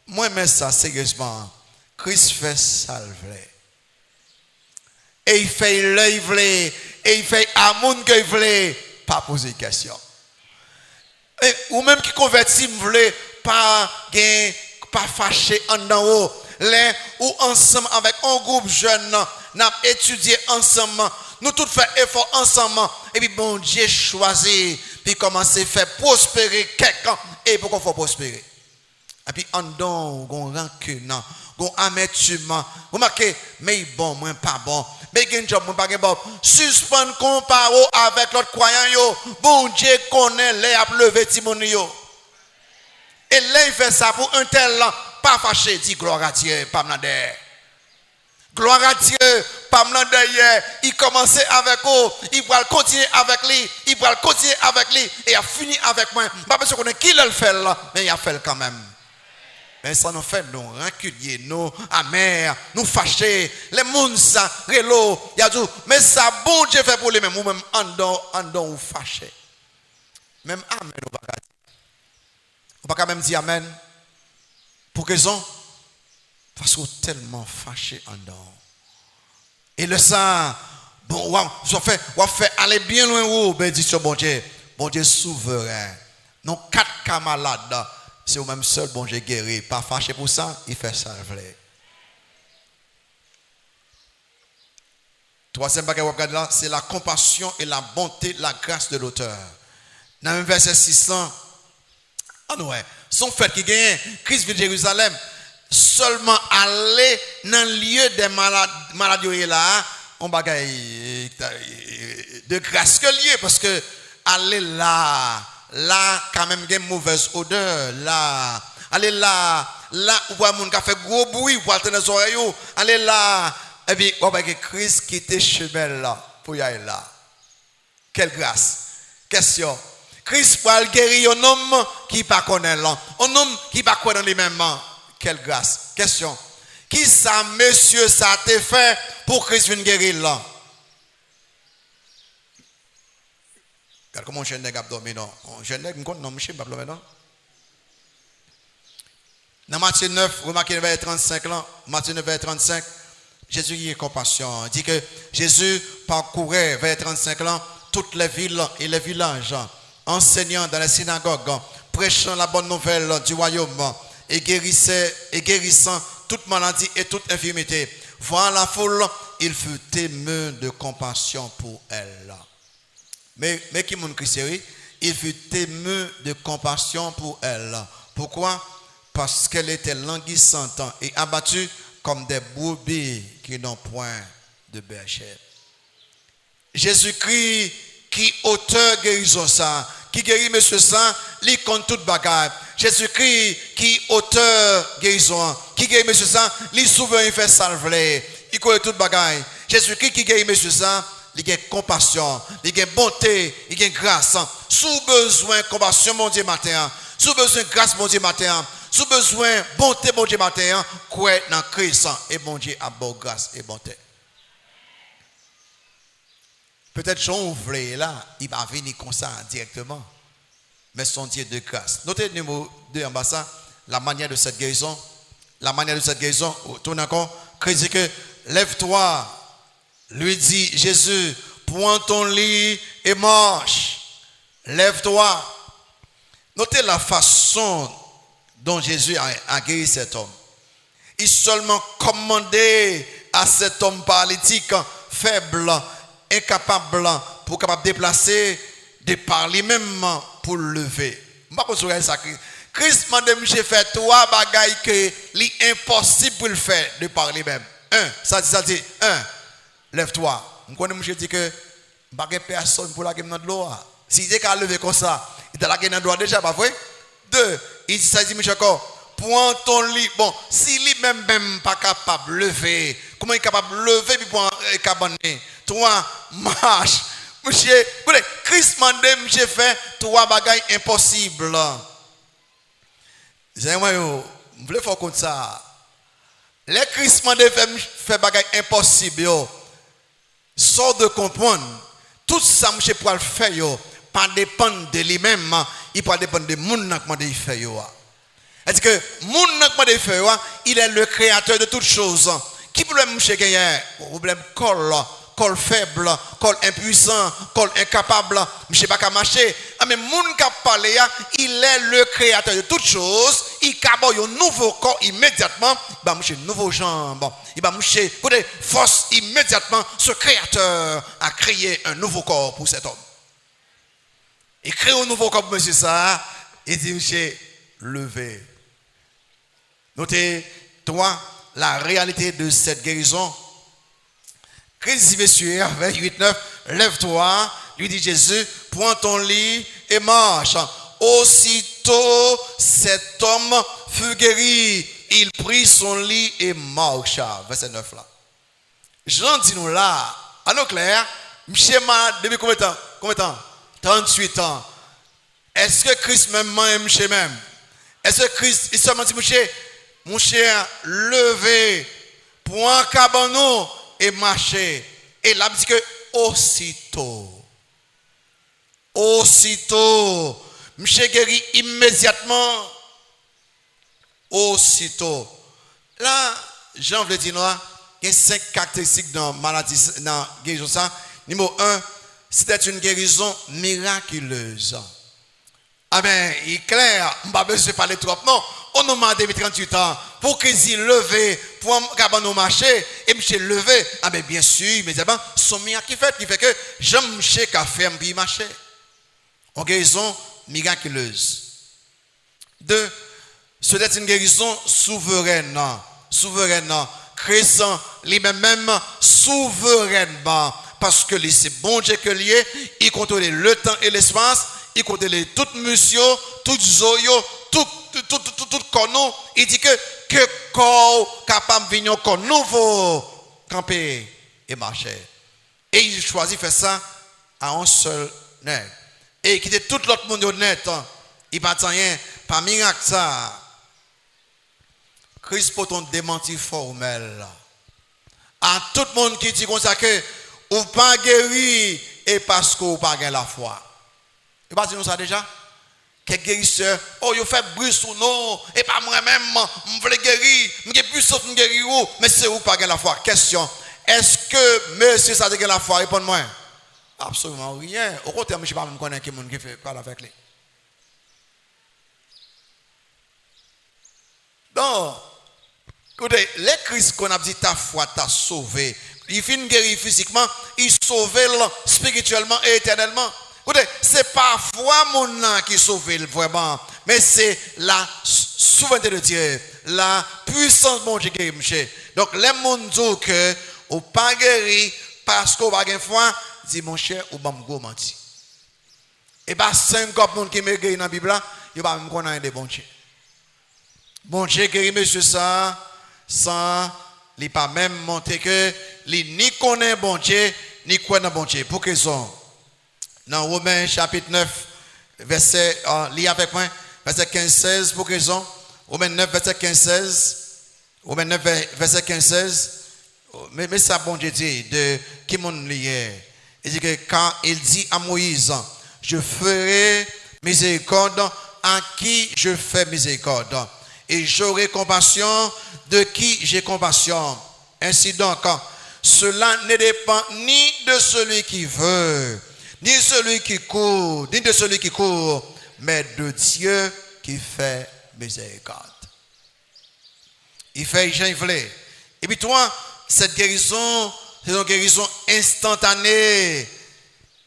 Moi, mais ça, sérieusement, Christ fait ça le vrai. Et il fait l'œil vrai. Et il fait à monde que il voulait. Pas poser de question. Ou même qui convertit, vous voulez pas fâcher en haut. Les ou ensemble avec un groupe jeune, nous avons étudié ensemble, nous tous fait effort ensemble, et puis bon Dieu choisit, puis commencer à faire prospérer quelqu'un, et pourquoi il faut prospérer? Et puis en dedans, on rancune, on amertume, vous remarquez, mais bon, moi pas bon, mais il y a un job, moi pas bon, suspendre comparo avec l'autre croyant, bon Dieu connaît les à lever Timon yo. Et là, il fait ça pour un tel là, pas fâché, dit gloire à Dieu, pas m'nader. Gloire à Dieu, pas m'nader. Il commençait avec eux, il va continuer avec lui, il va continuer avec lui, et il a fini avec moi. Pas parce qu'on est qui le fait là, mais il a fait quand même. Mais ça nous fait nous rancuniers, nous amers, nous fâchés. Les gens, ça, rélo, il y a tout. Mais ça, bon Dieu fait pour lui, même, ou même en dedans, ou fâché. Même amen, ou pas. On ne peut pas même dire amen. Pour quelle raison? Parce qu'on est tellement fâché en dedans. Et le sang, bon, on fait aller bien loin où? Bénédiction, bon Dieu souverain. Non, 4 cas malades, c'est au même seul bon Dieu guéri. Pas fâché pour ça, il fait ça. Troisième bagage, c'est la compassion et la bonté, la grâce de l'auteur. Dans le verset 600, son fait qui gagne, Christ vit Jérusalem, seulement aller dans le lieu des maladies là, on bagaille de grâce que lié, parce que aller là quand même il y a une mauvaise odeur, là, aller là où voit mon qui fait gros bruit, vous entendez les oreilles, aller là, et puis on va Christ qui était chemin là pour y aller là. Quelle grâce. Question. Christ va guérir un homme qui ne connaît pas, un homme qui ne connaît pas lui-même. Quelle grâce. Question. Qui ça, monsieur, ça t'a fait pour Christ vienne guérir là? Regarde comment je n'ai pas dormi, non? Je n'ai pas dormi, non? Dans Matthieu 9, remarquez le verset 35 là, Matthieu 9, verset 35, Jésus qui est compassion. Il dit que Jésus parcourait, verset 35 là, toutes les villes et les villages, enseignant dans les synagogues, prêchant la bonne nouvelle du royaume et guérissant toute maladie et toute infirmité. Voir la foule, il fut ému de compassion pour elle. Mais qui mon Christ, il fut ému de compassion pour elle. Pourquoi? Parce qu'elle était languissante et abattue comme des brebis qui n'ont point de berger. Jésus-Christ qui auteur guérison ça, qui guérit monsieur ça, lui compte toute bagarre. Jésus-Christ qui auteur guérison, qui guérit monsieur ça, lui souverain il fait salver, il connaît toute bagarre. Jésus-Christ qui guérit monsieur ça, il a compassion, il a bonté, il a grâce. Sous besoin compassion mon Dieu matin, sous besoin grâce mon Dieu matin, sous besoin bonté mon Dieu matin, quoi dans Christ et mon Dieu a bonne grâce et bonté. Peut-être Jean ouvre là, il va venir comme ça directement. Mais son Dieu de grâce. Notez le numéro 2 en bas ça, la manière de cette guérison. La manière de cette guérison, tourne encore, Christ dit que lève-toi lui dit, Jésus, prends ton lit et marche. Lève-toi. Notez la façon dont Jésus a guéri cet homme. Il seulement commandait à cet homme paralytique, faible, incapable, pour capable de déplacer, de par lui-même pour le lever. Je ne sais pas ça. Christ m'a dit, je fais trois bagailles que l'impossible pour le faire de par lui-même. Ça dit, lève-toi. Je connais, je dis que je n'ai personne pour la game dans l'eau. Si il est qu'à lever comme ça, il est la game dans l'eau déjà, pas vrai? 2, il dit, ça dit, Michel, prends ton lit. Bon, si lui-même même pas capable de lever, comment il est capable de lever puis pour cabane? 3, marche. Monsieur, Christ m'a dit, monsieur fait 3 bagailles impossibles. Je voulais faire comme ça. Les Christ m'a dit, fait bagailles impossibles. Sort de comprendre. Tout ça, monsieur, pour le faire, pas dépendre de lui-même, il peut dépendre de monde qui fait. Est-ce que monde qui fait, il est le créateur de toutes choses. Qui problème monsieur gagner? Problème col faible, col impuissant, col incapable, monsieur pas marcher. Mais monde qui parle, il est le créateur de toutes choses. Il a un nouveau corps immédiatement, il va moucher nouveau jambe. Il va moucher côté force immédiatement. Ce créateur a créé un nouveau corps pour cet homme. Il crée un nouveau corps pour monsieur ça. Il dit monsieur, levez. Notez, toi, la réalité de cette guérison. Christ dit sur vers 8-9, lève-toi, lui dit Jésus, prends ton lit et marche. Aussitôt, cet homme fut guéri. Il prit son lit et marcha. Verset 9 là. Jean dit nous là, à nos clairs, monsieur depuis combien de temps? 38 ans. Est-ce que Christ même aime monsieur même? Est-ce que Christ, il seulement dit mon cher, levez, prends cabanon et marchez. Et là, il dit que aussitôt, monsieur guéri immédiatement. Aussitôt. Là, Jean veut dire, il y a 5 caractéristiques dans maladie, dans guérison. Ça. Numéro 1, c'était une guérison miraculeuse. Ah ben, il est clair, je n'ai pas besoin de parler trop. Non, on nous demande depuis 38 ans pour qu'ils levé, pour nous marcher, et monsieur levé. Ah ben, bien sûr, immédiatement, son miracle qui fait que j'aime monsieur qui a fait un puis marcher. Une guérison miraculeuse. 2, c'était une guérison souveraine. Christ lui-même souverainement. Parce que c'est bon Dieu que lié, il contrôle le temps et l'espace, il contrôle toute mission, tout zoyo, tout corps. Il dit que corps capable de venir corps nouveau, camper et marcher. Et il choisit de faire ça à un seul nègre. Et il quitte tout l'autre monde honnête. Il ne pas rien, pas miracle ça. Christ pour ton démenti formel. À tout le monde qui dit comme ça que ou pas guéri et parce qu'on pas gagné la foi. Et pas dire ça déjà. Quel guérisseur, oh il fait bruit sous nous et pas moi-même, je veux guérir, je suis plus sauf guérir mais c'est où pas gagné la foi. Question, est-ce que monsieur ça a gagné la foi? Réponds-moi. Absolument rien. Au contraire, je ne sais pas même connaître qui qui fait parler avec lui. Donc, écoutez, les Christ qu'on a dit ta foi t'a sauvé. Il finit guérir physiquement, il sauve spirituellement et éternellement. Écoutez, c'est pas foi mon qui sauve vraiment, mais c'est la souveraineté de Dieu, la puissance de mon Dieu qui est. Donc, les gens disent que ou pas guéri parce qu'on n'a pas foi, dit mon cher, ou pas me menti. Et bien, 50 personnes qui me guéri dans la Bible, il ne va pas me connaître des bons dieux. Bon Dieu guéri monsieur ça, sans il pas même montré que il ni connaît bon Dieu ni croit dans bon Dieu. Pour raison. Dans Romains chapitre 9 verset lis avec moi verset 15-16 pour raison. Romains 9 verset 15-16. Romains 9 verset 15-16. Mais ça bon Dieu dit de qui mon lié. Il dit que quand il dit à Moïse, je ferai miséricorde à qui je fais miséricorde. Et j'aurai compassion de qui j'ai compassion. Ainsi donc, cela ne dépend ni de celui qui veut, ni de celui qui court, ni de celui qui court, mais de Dieu qui fait miséricorde. Il fait Jean voulait. Et puis toi, cette guérison, c'est une guérison instantanée.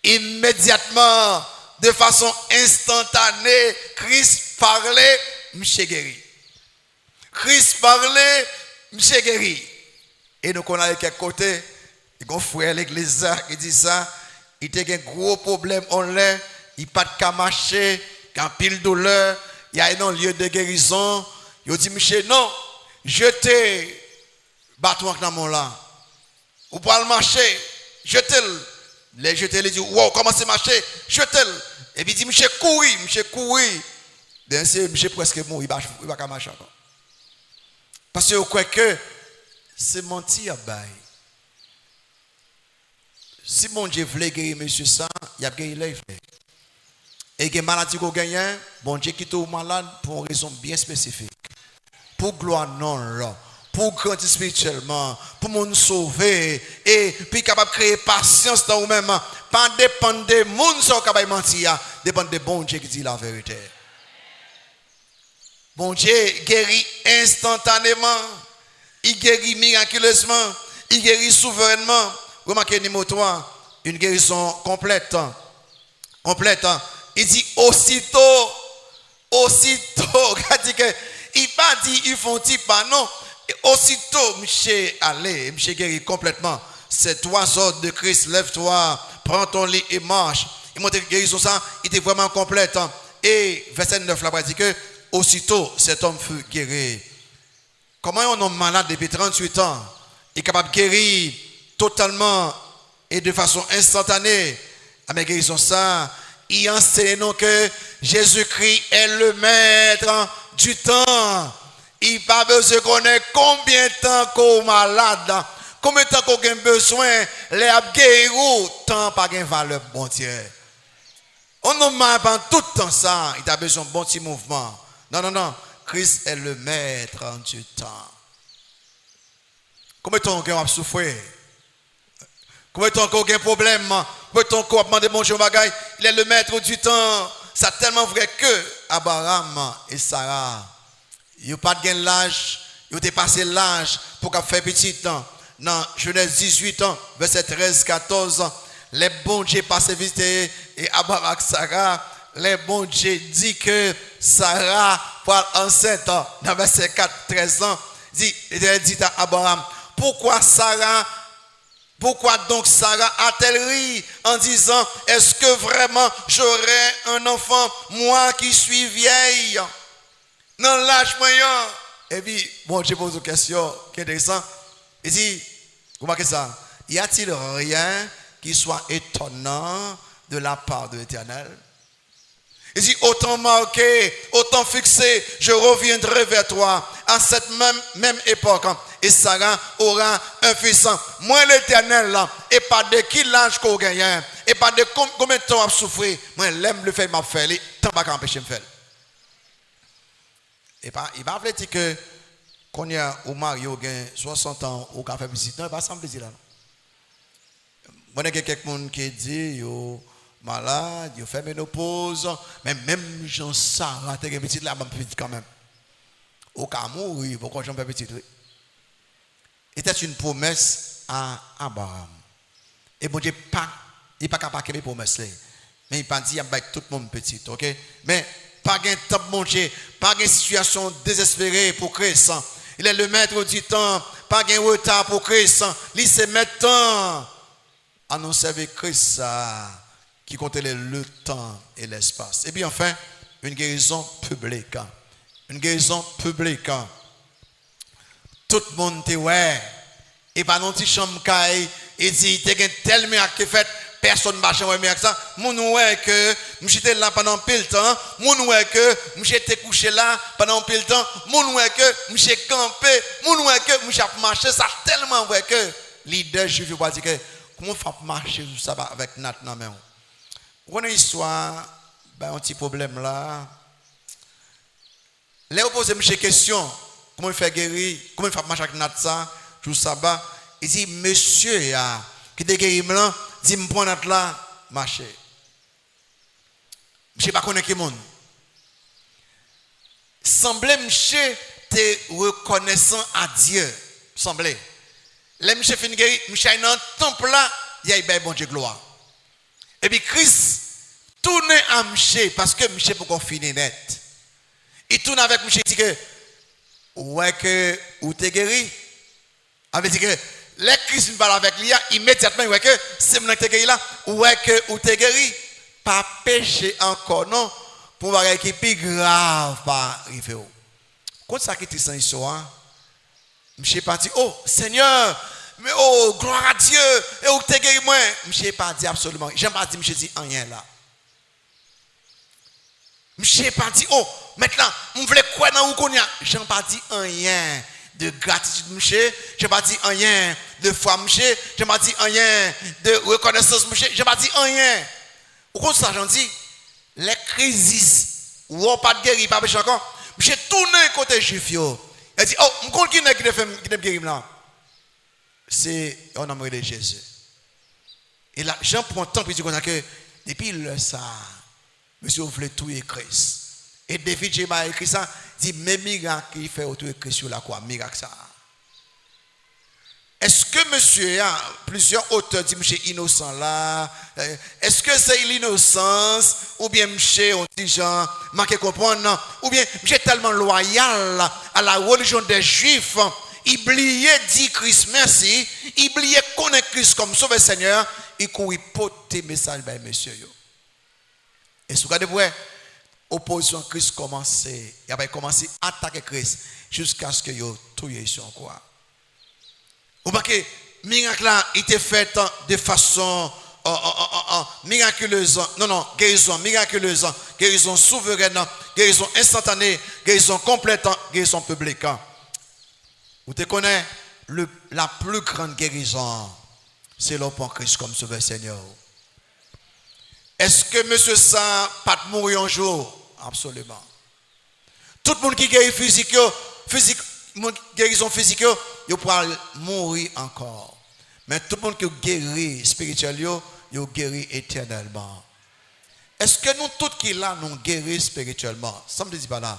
Immédiatement, de façon instantanée, Christ parlait, monsieur guéri. Christ parlait, monsieur guéri. Et nous connaissons à quelques côtés, il y a un frère à l'église qui dit ça, il a un gros problème, il n'a pas de cas marcher, il a pile de douleur, il y a un lieu de guérison. Il dit, monsieur, non, jetez bâton dans mon là. Ou pour le marcher, jetez-le. Les jeter, il dit, wow, comment c'est marcher? Jetez-le. Et puis il dit, monsieur, courir. Bien sûr, monsieur presque mort, il ne va pas marcher encore. Parce que vous croyez que c'est mentir. Si mon Dieu voulait guérir monsieur ça, il a guéri là. Et il y a une maladie qu'on gagne, bon Dieu quitte au malade pour une raison bien spécifique. Pour gloire non là. Pour grandir spirituellement, pour nous sauver, et puis capable de créer patience dans vous-même, pas dépendre des gens qui sont capables de mentir, dépendre de bon Dieu qui dit la vérité. Bon Dieu guérit instantanément, il guérit miraculeusement, il guérit souverainement. Remarquez numéro 3, une guérison complète. Il dit aussitôt, il pas dit ils font pas non. Et aussitôt, monsieur allez, monsieur guérit complètement. Ces 3 ordres de Christ, lève-toi, prends ton lit et marche. Il montre que guérison ça, il était vraiment complète. Et verset 9 là, il dit que aussitôt cet homme fut guéri. Comment un homme malade depuis 38 ans est capable de guérir totalement et de façon instantanée? Mais guérison ça, il enseigne que Jésus-Christ est le maître du temps. Il n'a pas besoin de connaître combien de temps qu'on est malade, combien de temps qu'on a besoin, les guérir, tant pas de valeur, bon Dieu. On n'a pas tout le temps ça, il a besoin de bon petit mouvement. Non, Christ est le maître du temps. Combien de temps qu'on a souffert? Combien de temps qu'on a un problème? Combien de temps qu'on a demandé bon Dieu bagaille? Il est le maître du temps. C'est tellement vrai que Abraham et Sarah, ils n'ont pas de l'âge, ils ont dépassé l'âge pour faire petit temps. Dans Genèse 18 ans, verset 13-14, les bons dieux passent visiter et Abraham et Sarah, les bons dieux disent que Sarah va enceinte. Dans verset 4-13 ans, il dit à Abraham, pourquoi donc Sarah a-t-elle ri en disant, est-ce que vraiment j'aurai un enfant, moi qui suis vieille? Dans l'âge moyen. Et puis, bon, je pose une question qui est intéressante. Il dit, comment que ça? Y a-t-il rien qui soit étonnant de la part de l'Éternel? Il dit, autant marqué, autant fixé, je reviendrai vers toi à cette même époque. Et Sarah aura un fils. Moi, l'Éternel, là, et pas de qui l'âge qu'on gagne, et pas de combien de temps à souffrir. Moi, l'aime le fait, m'a fait, tant pas qu'empêcher me faire. Et pas, il va dire que quand il y a au mari, il a 60 ans, au café visite, non, il va sembler dire là. Moi, il y a quelqu'un qui dit, il malade, il fait ménopause, mais même Jean Sarah, tu es petit là, petit quand même. Au cas où, oui, pourquoi j'en fais petit, oui. C'était une promesse à Abraham. Et bon Dieu, il n'est pas capable de faire promesse là. Mais il n'a pas dit, il va tout le monde petit, ok? Mais, pas de temps mon Dieu, pas de situation désespérée pour Christ. Il est le maître du temps, pas de retard pour Christ. Il se met temps à nous servir Christ qui compte le temps et l'espace. Et puis enfin, une guérison publique. Une guérison publique. Tout le monde est ouais. Et pas non petit chambre caille et dit, il y a tel miracle qui fait. Personne ne marche avec moi ça. Mon ouais que j'étais là pendant pile temps. Mon ouais que j'étais couché là pendant pile temps. Mon ouais que j'ai campé. Mon ouais que j'ai marché. Ça tellement vrai que leader je veux pas dire que comment faire marcher ça avec Nat non mais on a une histoire ben un petit problème là. Les opposés me question comment il fait guérir, comment il fait marcher avec Nat ça, tout ça bas. il dit, monsieur, qui te guéri blanc, dit, me prendre là, marcher. Je ne sais pas connaître qui monde. Semblait monsieur te reconnaissant à Dieu. Semblait. Les monsieur fin guéri, monsieur dans le temple là, il y a bon Dieu gloire. Et puis Christ tourne à monsieur parce que monsieur pour qu'on finisse net. Il tourne avec monsieur et dit que ouais que ou t'es guéri. Avait dit que les Christ parle avec lui immédiatement ouais que c'est mon t'es guéri là ouais que ou t'es guéri. Pas péché encore non pour voir qui plus grave pas arriver. Quand ça qui était sans histoire, monsieur parti oh Seigneur mais oh gloire à Dieu et où t'es guéri moi monsieur pas dit absolument j'aime pas dit monsieur dit rien là. Monsieur pas dit oh maintenant on voulait quoi dans où qu'on y a j'aime pas dit rien de gratitude monsieur j'ai pas dit rien de foi monsieur j'ai pas dit rien de reconnaissance monsieur j'ai pas dit rien. Au contraire ça j'en dis les crises où on pas de guéri pas péché encore monsieur tourne côté juif yo il dit oh on compte qui n'est qui fait guérir là c'est un homme de Jésus et là Jean prend temps pour dire que depuis le ça monsieur voulait tout écrire et David j'ai pas écrit ça dit mais miracle il fait tout écrit sur la croix miracle ça. Est-ce que monsieur a plusieurs auteurs dit monsieur innocent là est-ce que c'est l'innocence ou bien monsieur on dit Jean manqué comprendre ou bien monsieur tellement loyal à la religion des juifs il oubliait dit Christ merci il oubliait connaître Christ comme sauveur Seigneur il courait porter message par monsieur yo. Et si vous regardez pour opposition Christ commençait il a commencé à attaquer Christ jusqu'à ce que yo tué sur quoi. Vous voyez que miracle là il était fait de façon miraculeuse non guérison miraculeuse guérison souveraine guérison instantanée guérison complète guérison publique. Vous te connaissez la plus grande guérison c'est l'homme en Christ comme sauveur Seigneur. Est-ce que monsieur ça pas mourir un jour? Absolument. Tout le monde qui guérit physique guérison physique il pourra mourir encore. Mais tout le monde qui guérit spirituellement il guérit éternellement. Est-ce que nous tous qui là nous guéris spirituellement? Ça me dit pas là.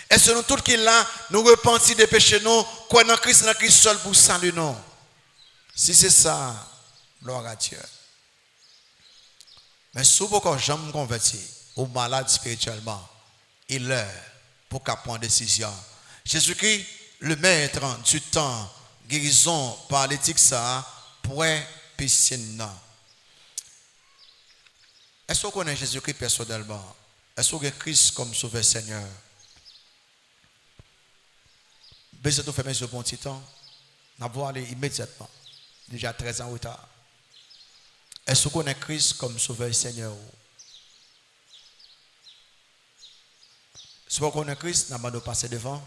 Est-ce que nous tous qui là nous repentis des péchés nous quoi dans Christ seul pour salut nous? Si c'est ça, gloire à Dieu. Mais si vous avez jamais converti ou malade spirituellement, il est pour qu'à prendre décision. Jésus-Christ, le maître du temps, guérison par l'éthique ça, point piscine. Est-ce qu'on connaît Jésus-Christ personnellement? Est-ce qu'on a Christ comme sauveur Seigneur? Baissez tout fermer ce bon petit temps. Nous allons aller immédiatement. Déjà 13 ans en retard. Est-ce qu'on a Christ comme sauveur Seigneur? Si on connaît Christ, nous allons passer devant.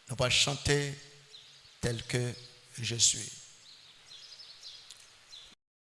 Nous allons chanter tel que je suis.